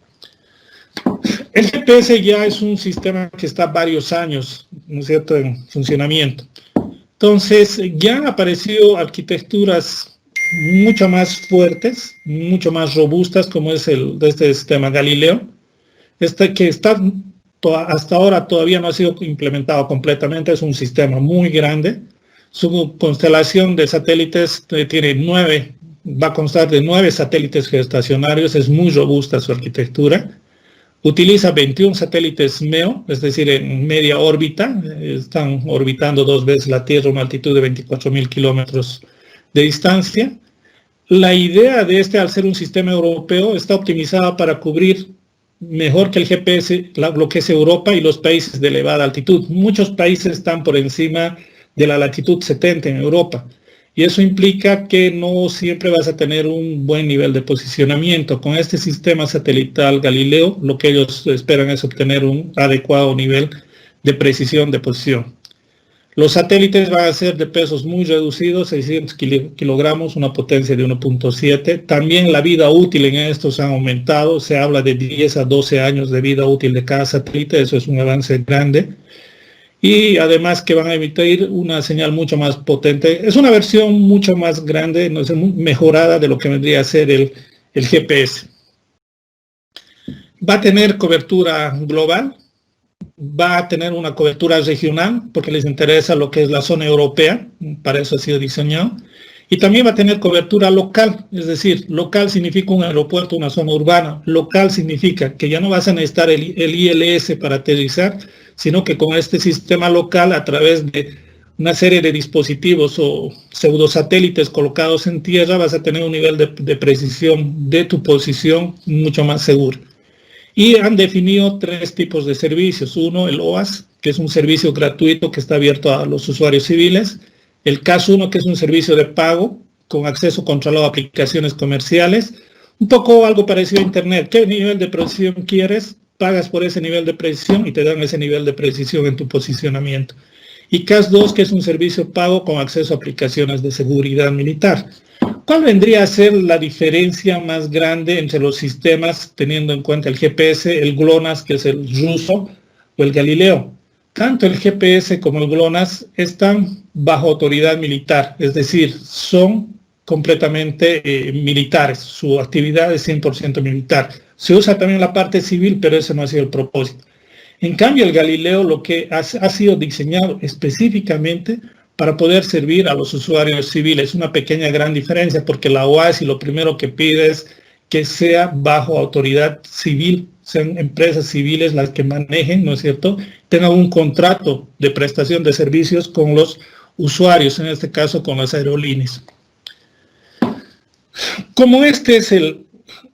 S1: El GPS ya es un sistema que está varios años, ¿no es cierto?, en funcionamiento. Entonces, ya han aparecido arquitecturas mucho más fuertes, mucho más robustas, como es este sistema Galileo, que hasta ahora todavía no ha sido implementado completamente. Es un sistema muy grande. Su constelación de satélites va a constar de 9 satélites geoestacionarios. Es muy robusta su arquitectura. Utiliza 21 satélites MEO, es decir, en media órbita. Están orbitando 2 veces la Tierra a una altitud de 24.000 kilómetros de distancia. La idea de al ser un sistema europeo, está optimizada para cubrir mejor que el GPS lo que es Europa y los países de elevada altitud. Muchos países están por encima de la latitud 70 en Europa. Y eso implica que no siempre vas a tener un buen nivel de posicionamiento. Con este sistema satelital Galileo, lo que ellos esperan es obtener un adecuado nivel de precisión de posición. Los satélites van a ser de pesos muy reducidos, 600 kilogramos, una potencia de 1.7. También la vida útil en estos ha aumentado, se habla de 10 a 12 años de vida útil de cada satélite, eso es un avance grande. Y además que van a emitir una señal mucho más potente. Es una versión mucho más grande, no sé, mejorada de lo que vendría a ser el GPS. Va a tener cobertura global, va a tener una cobertura regional, porque les interesa lo que es la zona europea, para eso ha sido diseñado, y también va a tener cobertura local, es decir, local significa un aeropuerto, una zona urbana, local significa que ya no vas a necesitar el ILS para aterrizar, sino que con este sistema local, a través de una serie de dispositivos o pseudosatélites colocados en tierra, vas a tener un nivel de precisión de tu posición mucho más seguro. Y han definido 3 tipos de servicios. Uno, el OAS, que es un servicio gratuito que está abierto a los usuarios civiles. El CAS-1, que es un servicio de pago con acceso controlado a aplicaciones comerciales. Un poco algo parecido a Internet. ¿Qué nivel de precisión quieres? Pagas por ese nivel de precisión y te dan ese nivel de precisión en tu posicionamiento. Y CAS-2, que es un servicio pago con acceso a aplicaciones de seguridad militar. ¿Cuál vendría a ser la diferencia más grande entre los sistemas, teniendo en cuenta el GPS, el GLONASS, que es el ruso, o el Galileo? Tanto el GPS como el GLONASS están bajo autoridad militar, es decir, son completamente militares, su actividad es 100% militar. Se usa también la parte civil, pero ese no ha sido el propósito. En cambio, el Galileo lo que ha sido diseñado específicamente para poder servir a los usuarios civiles. Una pequeña gran diferencia, porque la OASI lo primero que pide es que sea bajo autoridad civil, sean empresas civiles las que manejen, ¿no es cierto?, tengan un contrato de prestación de servicios con los usuarios, en este caso con las aerolíneas. Como este es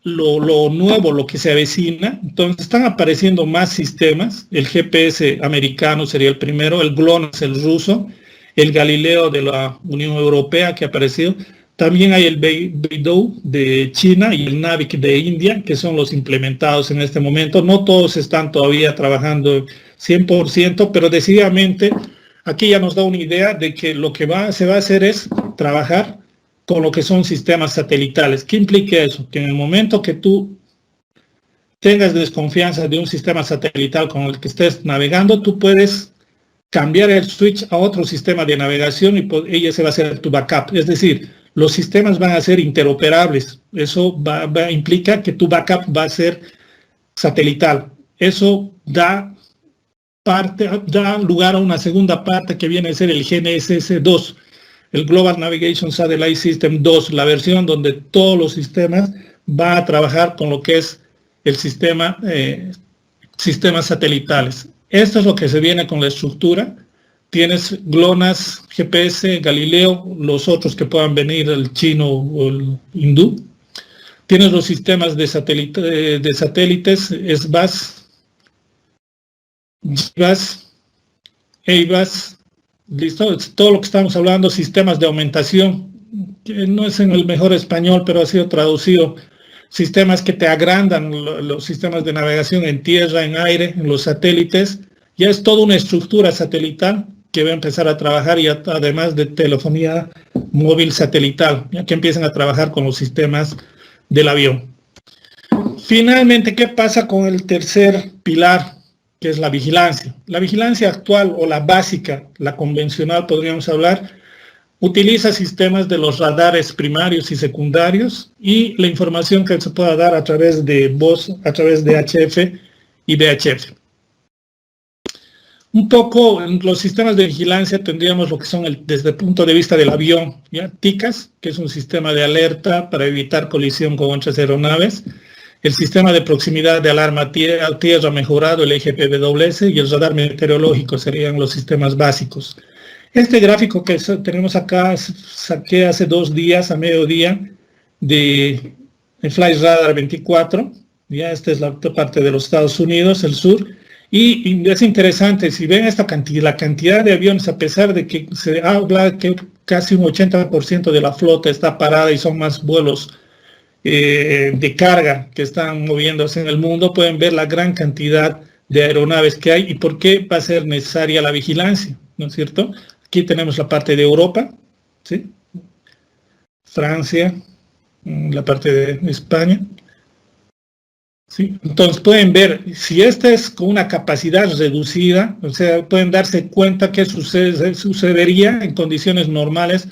S1: lo nuevo, lo que se avecina, entonces están apareciendo más sistemas. El GPS americano sería el primero, el GLONASS, el ruso, el Galileo de la Unión Europea que ha aparecido. También hay el Beidou de China y el Navic de India, que son los implementados en este momento. No todos están todavía trabajando 100%, pero decididamente aquí ya nos da una idea de que lo que se va a hacer es trabajar con lo que son sistemas satelitales. ¿Qué implica eso? Que en el momento que tú tengas desconfianza de un sistema satelital con el que estés navegando, tú puedes cambiar el switch a otro sistema de navegación y ese va a ser tu backup. Es decir, los sistemas van a ser interoperables. Eso implica que tu backup va a ser satelital. Eso da lugar a una segunda parte que viene a ser el GNSS-2, el Global Navigation Satellite System 2, la versión donde todos los sistemas van a trabajar con lo que es el sistemas satelitales. Esto es lo que se viene con la estructura. Tienes GLONASS, GPS, Galileo, los otros que puedan venir, el chino o el hindú. Tienes los sistemas de satélites, SBAS, GBAS, EIBAS, listo, es todo lo que estamos hablando, sistemas de aumentación, que no es en el mejor español, pero ha sido traducido. Sistemas que te agrandan los sistemas de navegación en tierra, en aire, en los satélites. Ya es toda una estructura satelital que va a empezar a trabajar, y además de telefonía móvil satelital, ya que empiezan a trabajar con los sistemas del avión. Finalmente, ¿qué pasa con el tercer pilar, que es la vigilancia? La vigilancia actual o la básica, la convencional podríamos hablar, utiliza sistemas de los radares primarios y secundarios y la información que se pueda dar a través de voz, a través de HF y VHF. Un poco en los sistemas de vigilancia tendríamos lo que son desde el punto de vista del avión, ¿ya? TICAS, que es un sistema de alerta para evitar colisión con otras aeronaves, el sistema de proximidad de alarma a tierra mejorado, el EGPWS, y el radar meteorológico serían los sistemas básicos. Este gráfico que tenemos acá saqué hace 2 días a mediodía de Flight Radar 24, ya esta es la parte de los Estados Unidos, el sur, Y es interesante, si ven esta cantidad, la cantidad de aviones, a pesar de que se habla que casi un 80% de la flota está parada y son más vuelos de carga que están moviéndose en el mundo, pueden ver la gran cantidad de aeronaves que hay y por qué va a ser necesaria la vigilancia, ¿no es cierto? Aquí tenemos la parte de Europa, ¿sí? Francia, la parte de España. ¿Sí? Entonces pueden ver, si esta es con una capacidad reducida, o sea, pueden darse cuenta que sucedería en condiciones normales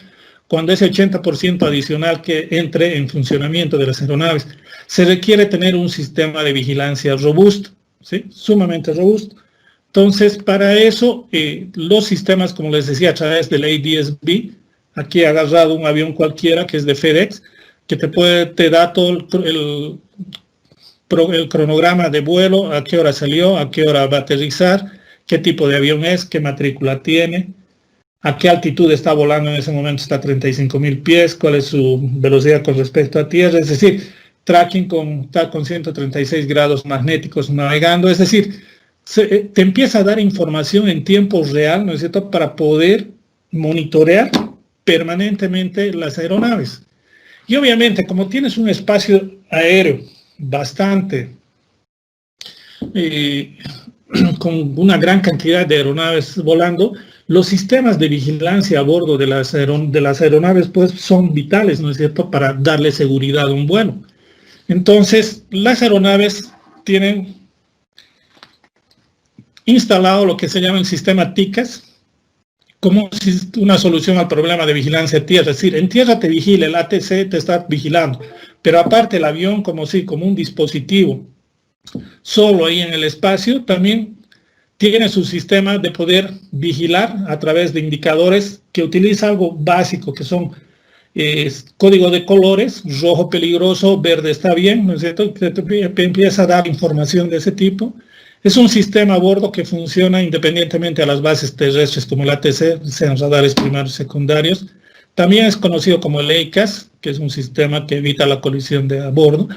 S1: cuando ese 80% adicional que entre en funcionamiento de las aeronaves. Se requiere tener un sistema de vigilancia robusto, ¿sí? Sumamente robusto. Entonces, para eso, los sistemas, como les decía, a través del ADS-B, aquí he agarrado un avión cualquiera que es de FedEx, que te da todo el cronograma de vuelo, a qué hora salió, a qué hora va a aterrizar, qué tipo de avión es, qué matrícula tiene, a qué altitud está volando en ese momento, está a 35.000 pies, cuál es su velocidad con respecto a tierra, es decir, tracking está con 136 grados magnéticos navegando, es decir, te empieza a dar información en tiempo real, ¿no es cierto?, para poder monitorear permanentemente las aeronaves. Y obviamente, como tienes un espacio aéreo bastante, con una gran cantidad de aeronaves volando, los sistemas de vigilancia a bordo de las aeronaves pues son vitales, ¿no es cierto?, para darle seguridad a un vuelo. Entonces, las aeronaves tienen instalado lo que se llama el sistema TICAS, como una solución al problema de vigilancia a tierra. Es decir, en tierra te vigila, el ATC te está vigilando, pero aparte el avión como un dispositivo solo ahí en el espacio, también tiene su sistema de poder vigilar a través de indicadores que utiliza algo básico, que son código de colores, rojo peligroso, verde está bien, ¿no es cierto? Te empieza a dar información de ese tipo. Es un sistema a bordo que funciona independientemente a las bases terrestres como el ATC, sean radares primarios y secundarios. También es conocido como el EICAS, que es un sistema que evita la colisión de a bordo.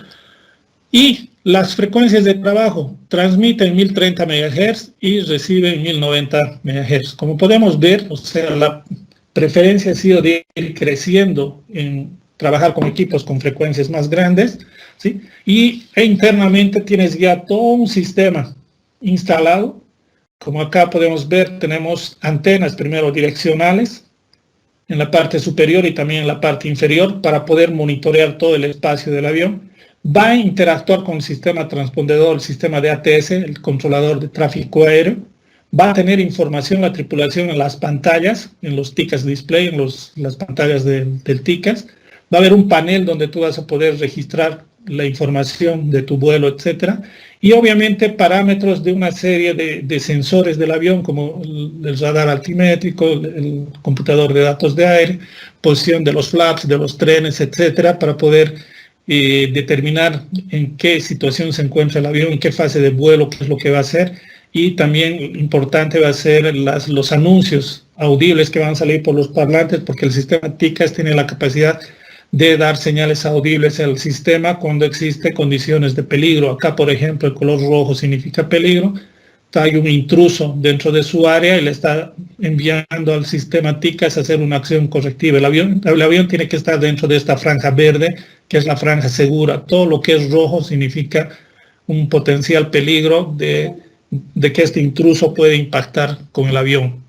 S1: Y las frecuencias de trabajo transmiten 1030 MHz y reciben 1090 MHz. Como podemos ver, o sea, la preferencia ha sido de ir creciendo en trabajar con equipos con frecuencias más grandes, ¿sí? E internamente tienes ya todo un sistema instalado. Como acá podemos ver, tenemos antenas primero direccionales en la parte superior y también en la parte inferior para poder monitorear todo el espacio del avión. Va a interactuar con el sistema transpondedor, el sistema de ATS, el controlador de tráfico aéreo. Va a tener información la tripulación en las pantallas, en los TICAS display, en las pantallas del TICAS. Va a haber un panel donde tú vas a poder registrar la información de tu vuelo, etcétera. Y obviamente parámetros de una serie de sensores del avión, como el radar altimétrico, el computador de datos de aire, posición de los flaps, de los trenes, etcétera, para poder determinar en qué situación se encuentra el avión, en qué fase de vuelo, qué es lo que va a hacer. Y también importante va a ser los anuncios audibles que van a salir por los parlantes, porque el sistema TICAS tiene la capacidad de dar señales audibles al sistema cuando existe condiciones de peligro. Acá, por ejemplo, el color rojo significa peligro. Hay un intruso dentro de su área y le está enviando al sistema TICAS a hacer una acción correctiva. El avión tiene que estar dentro de esta franja verde, que es la franja segura. Todo lo que es rojo significa un potencial peligro de que este intruso puede impactar con el avión.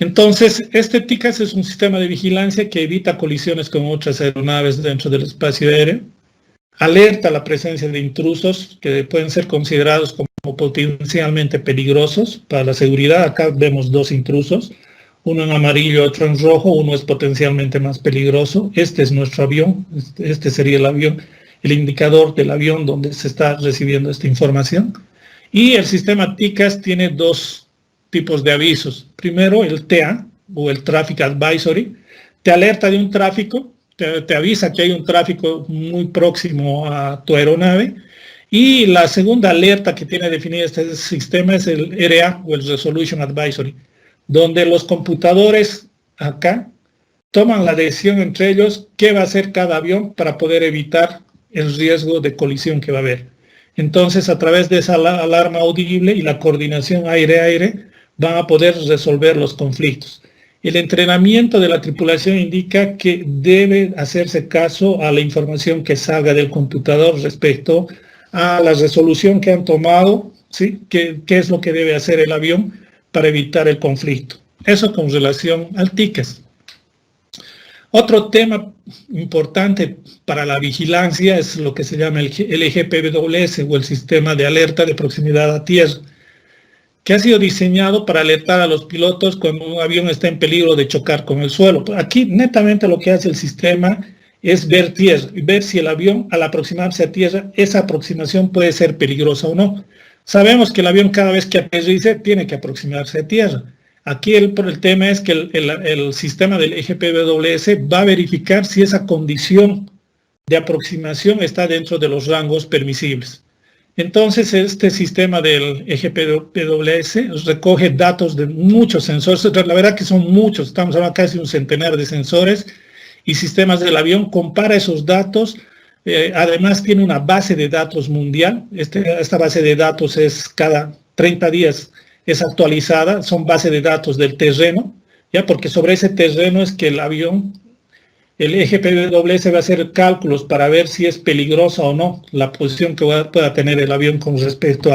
S1: Entonces, este TICAS es un sistema de vigilancia que evita colisiones con otras aeronaves dentro del espacio aéreo, alerta la presencia de intrusos que pueden ser considerados como potencialmente peligrosos para la seguridad. Acá vemos dos intrusos, uno en amarillo, otro en rojo, uno es potencialmente más peligroso. Este es nuestro avión, este sería el avión, el indicador del avión donde se está recibiendo esta información. Y el sistema TICAS tiene dos tipos de avisos. Primero, el TA, o el Traffic Advisory, te alerta de un tráfico, te avisa que hay un tráfico muy próximo a tu aeronave. Y la segunda alerta que tiene definida este sistema es el RA, o el Resolution Advisory, donde los computadores acá toman la decisión entre ellos qué va a hacer cada avión para poder evitar el riesgo de colisión que va a haber. Entonces, a través de esa alarma audible y la coordinación aire-aire, van a poder resolver los conflictos. El entrenamiento de la tripulación indica que debe hacerse caso a la información que salga del computador respecto a la resolución que han tomado, ¿sí? ¿Qué es lo que debe hacer el avión para evitar el conflicto? Eso con relación al tickets. Otro tema importante para la vigilancia es lo que se llama el EGPWS o el Sistema de Alerta de Proximidad a Tierra, que ha sido diseñado para alertar a los pilotos cuando un avión está en peligro de chocar con el suelo. Aquí netamente lo que hace el sistema es ver tierra y ver si el avión al aproximarse a tierra, esa aproximación puede ser peligrosa o no. Sabemos que el avión cada vez que aterrice tiene que aproximarse a tierra. Aquí el tema es que el sistema del EGPWS va a verificar si esa condición de aproximación está dentro de los rangos permisibles. Entonces, este sistema del EGPWS recoge datos de muchos sensores, la verdad que son muchos, estamos hablando casi un centenar de sensores y sistemas del avión, compara esos datos, además tiene una base de datos mundial, esta base de datos es cada 30 días, es actualizada, son bases de datos del terreno, ya porque sobre ese terreno es que el avión, el EGPWS va a hacer cálculos para ver si es peligrosa o no la posición que pueda tener el avión con respecto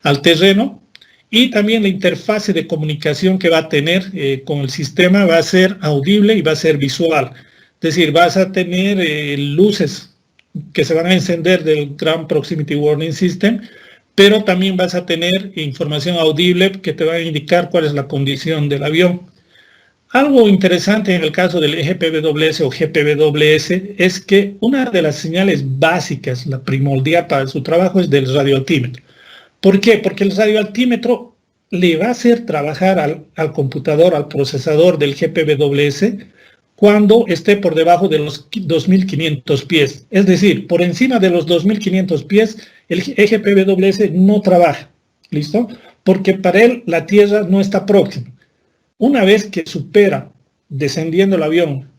S1: al terreno. Y también la interfase de comunicación que va a tener con el sistema va a ser audible y va a ser visual. Es decir, vas a tener luces que se van a encender del Ground Proximity Warning System, pero también vas a tener información audible que te va a indicar cuál es la condición del avión. Algo interesante en el caso del EGPWS o GPWS es que una de las señales básicas, la primordial para su trabajo, es del radioaltímetro. ¿Por qué? Porque el radioaltímetro le va a hacer trabajar al computador, al procesador del GPWS, cuando esté por debajo de los 2.500 pies. Es decir, por encima de los 2.500 pies, el EGPWS no trabaja. ¿Listo? Porque para él la Tierra no está próxima. Una vez que supera, descendiendo el avión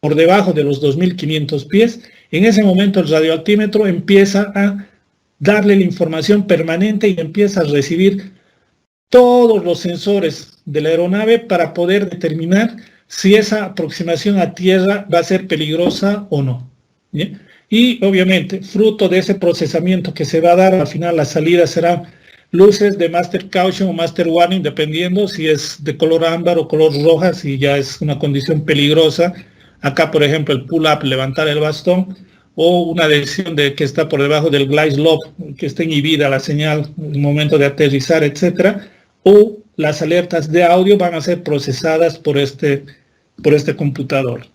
S1: por debajo de los 2.500 pies, en ese momento el radioaltímetro empieza a darle la información permanente y empieza a recibir todos los sensores de la aeronave para poder determinar si esa aproximación a tierra va a ser peligrosa o no. ¿Bien? Y obviamente, fruto de ese procesamiento que se va a dar, al final la salida será luces de Master Caution o Master Warning, dependiendo si es de color ámbar o color roja, si ya es una condición peligrosa. Acá, por ejemplo, el pull-up, levantar el bastón, o una decisión de que está por debajo del glide slope, que está inhibida la señal en el momento de aterrizar, etcétera, o las alertas de audio van a ser procesadas por este computador.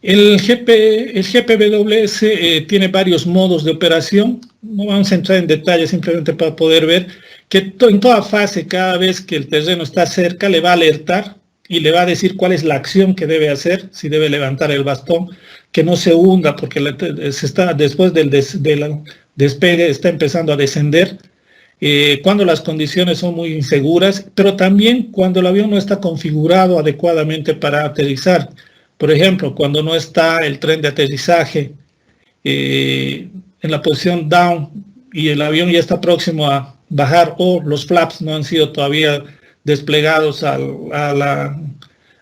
S1: El GPWS tiene varios modos de operación. No vamos a entrar en detalle, simplemente para poder ver que en toda fase, cada vez que el terreno está cerca, le va a alertar y le va a decir cuál es la acción que debe hacer, si debe levantar el bastón, que no se hunda, porque después del despegue está empezando a descender, cuando las condiciones son muy inseguras, pero también cuando el avión no está configurado adecuadamente para aterrizar. Por ejemplo, cuando no está el tren de aterrizaje en la posición down y el avión ya está próximo a bajar o los flaps no han sido todavía desplegados al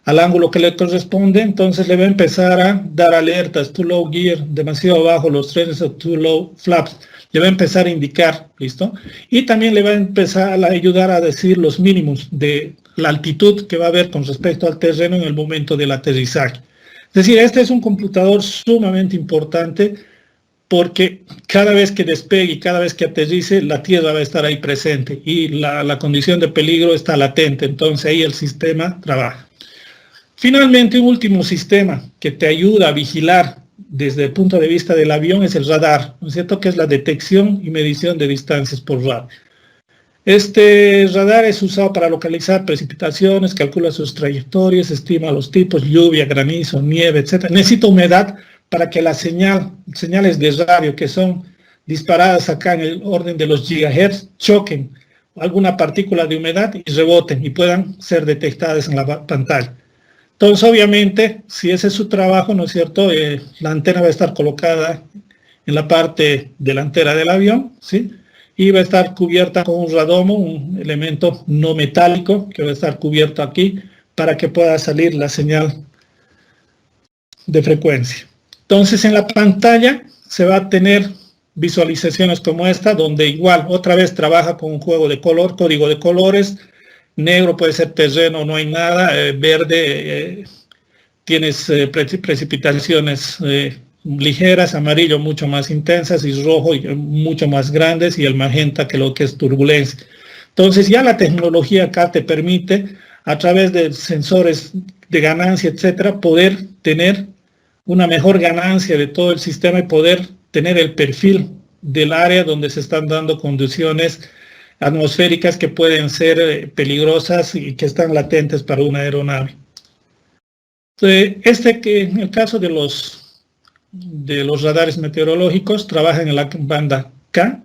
S1: ángulo que le corresponde, entonces le va a empezar a dar alertas, too low gear, demasiado bajo los trenes o too low flaps, le va a empezar a indicar, ¿listo? Y también le va a empezar a ayudar a decir los mínimos de la altitud que va a haber con respecto al terreno en el momento del aterrizaje. Es decir, este es un computador sumamente importante porque cada vez que despegue y cada vez que aterrice, la Tierra va a estar ahí presente y la condición de peligro está latente, entonces ahí el sistema trabaja. Finalmente, un último sistema que te ayuda a vigilar desde el punto de vista del avión es el radar, ¿no es cierto? Que es la detección y medición de distancias por radar. Este radar es usado para localizar precipitaciones, calcula sus trayectorias, estima los tipos, lluvia, granizo, nieve, etc. Necesita humedad para que las señales de radio que son disparadas acá en el orden de los gigahertz choquen alguna partícula de humedad y reboten y puedan ser detectadas en la pantalla. Entonces, obviamente, si ese es su trabajo, ¿no es cierto? La antena va a estar colocada en la parte delantera del avión, ¿sí? Y va a estar cubierta con un radomo, un elemento no metálico que va a estar cubierto aquí para que pueda salir la señal de frecuencia. Entonces en la pantalla se va a tener visualizaciones como esta, donde igual otra vez trabaja con un juego de color, código de colores, negro puede ser terreno, no hay nada, verde tienes precipitaciones ligeras, amarillo mucho más intensas y rojo mucho más grandes y el magenta que lo que es turbulencia. Entonces ya la tecnología acá te permite a través de sensores de ganancia, etcétera, poder tener una mejor ganancia de todo el sistema y poder tener el perfil del área donde se están dando condiciones atmosféricas que pueden ser peligrosas y que están latentes para una aeronave. Que en el caso de los radares meteorológicos trabajan en la banda K,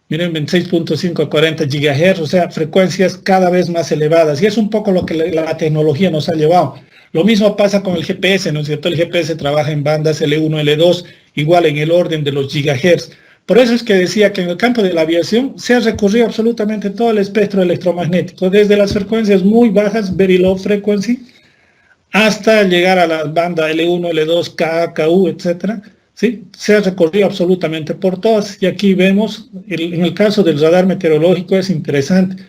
S1: miren, 26.5 a 40 GHz, o sea, frecuencias cada vez más elevadas, y es un poco lo que la tecnología nos ha llevado. Lo mismo pasa con el GPS, ¿no es cierto? El GPS trabaja en bandas L1, L2, igual en el orden de los gigahertz. Por eso es que decía que en el campo de la aviación se ha recorrido absolutamente todo el espectro electromagnético, desde las frecuencias muy bajas, very low frequency, hasta llegar a la banda L1, L2, K, KU, etcétera. ¿Sí? Se ha recorrido absolutamente por todas, y aquí vemos, en el caso del radar meteorológico es interesante,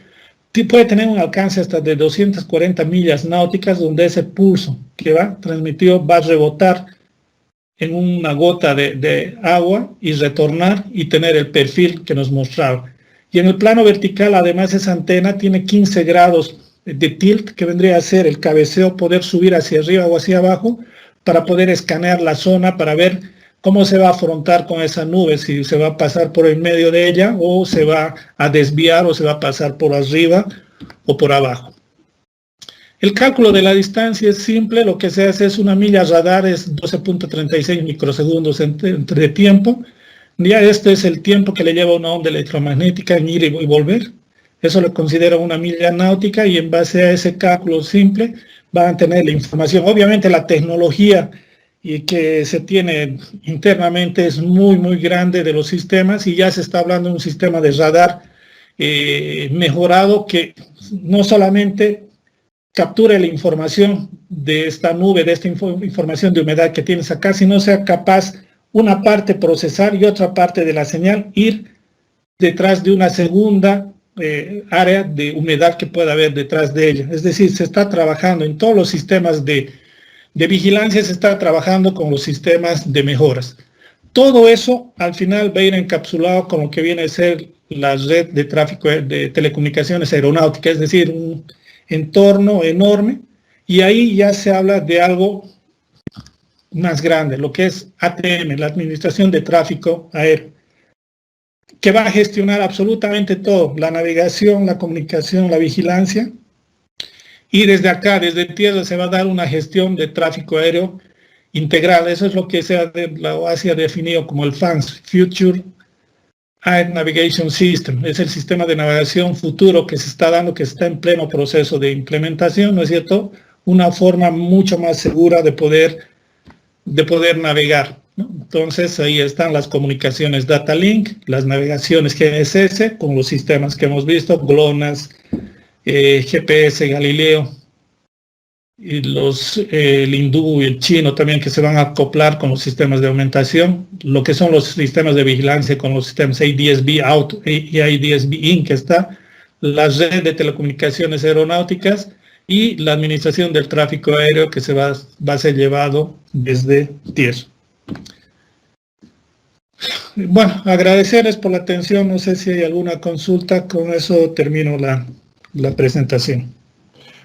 S1: puede tener un alcance hasta de 240 millas náuticas, donde ese pulso que va transmitido va a rebotar en una gota de agua y retornar y tener el perfil que nos mostraba. Y en el plano vertical, además, esa antena tiene 15 grados de tilt, que vendría a ser el cabeceo, poder subir hacia arriba o hacia abajo, para poder escanear la zona, para ver cómo se va a afrontar con esa nube, si se va a pasar por el medio de ella, o se va a desviar, o se va a pasar por arriba o por abajo. El cálculo de la distancia es simple, lo que se hace es una milla radar, es 12.36 microsegundos de tiempo. Ya este es el tiempo que le lleva una onda electromagnética en ir y volver. Eso lo considera una milla náutica, y en base a ese cálculo simple van a tener la información. Obviamente la tecnología y que se tiene internamente es muy, muy grande de los sistemas, y ya se está hablando de un sistema de radar mejorado que no solamente capture la información de esta nube, de esta información de humedad que tienes acá, sino sea capaz una parte procesar y otra parte de la señal ir detrás de una segunda área de humedad que pueda haber detrás de ella. Es decir, se está trabajando en todos los sistemas de vigilancia, se está trabajando con los sistemas de mejoras. Todo eso al final va a ir encapsulado con lo que viene a ser la red de tráfico de telecomunicaciones aeronáuticas, es decir, un entorno enorme, y ahí ya se habla de algo más grande, lo que es ATM, la Administración de Tráfico Aéreo, que va a gestionar absolutamente todo, la navegación, la comunicación, la vigilancia, y desde acá, desde tierra, se va a dar una gestión de tráfico aéreo integral. Eso es lo que la OASI ha definido como el FANS, Future Air Navigation System. Es el sistema de navegación futuro que se está dando, que está en pleno proceso de implementación, ¿no es cierto? Una forma mucho más segura de poder navegar, ¿no? Entonces ahí están las comunicaciones Data Link, las navegaciones GNSS con los sistemas que hemos visto, GLONASS, GPS, Galileo, y el hindú y el chino también, que se van a acoplar con los sistemas de aumentación, lo que son los sistemas de vigilancia con los sistemas ADS-B Out y ADS-B In, que está, la red de telecomunicaciones aeronáuticas y la administración del tráfico aéreo, que va a ser llevado desde tierra. Bueno, agradecerles por la atención, no sé si hay alguna consulta, con eso termino la presentación.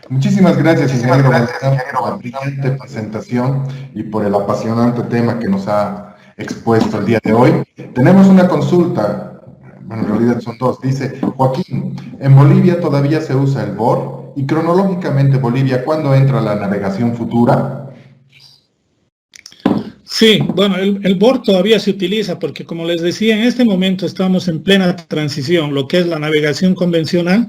S2: Muchísimas gracias, ingeniero, por la brillante presentación y por el apasionante tema que nos ha expuesto el día de hoy. Tenemos una consulta, bueno, en realidad son dos. Dice, Joaquín, en Bolivia todavía se usa el BOR, y cronológicamente Bolivia, ¿cuándo entra la navegación futura?
S1: Sí, bueno, el BOR todavía se utiliza porque, como les decía, en este momento estamos en plena transición, lo que es la navegación convencional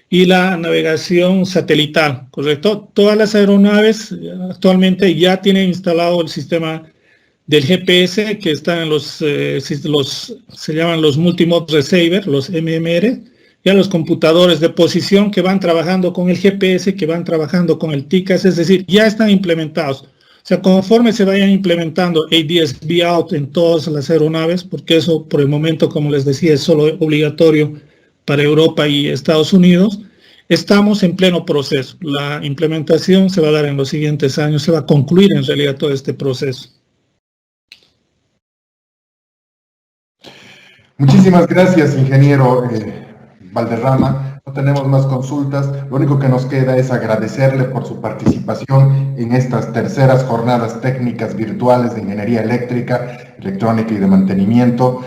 S1: y la navegación satelital, ¿correcto? Todas las aeronaves actualmente ya tienen instalado el sistema del GPS que están en se llaman los Multimode Receiver, los MMR, y a los computadores de posición que van trabajando con el GPS, que van trabajando con el TICAS, es decir, ya están implementados. O sea, conforme se vayan implementando ADS-B out en todas las aeronaves, porque eso por el momento, como les decía, es solo obligatorio para Europa y Estados Unidos, estamos en pleno proceso. La implementación se va a dar en los siguientes años, se va a concluir en realidad todo este proceso.
S2: Muchísimas gracias, ingeniero Valderrama. No tenemos más consultas. Lo único que nos queda es agradecerle por su participación en estas terceras jornadas técnicas virtuales de ingeniería eléctrica, electrónica y de mantenimiento.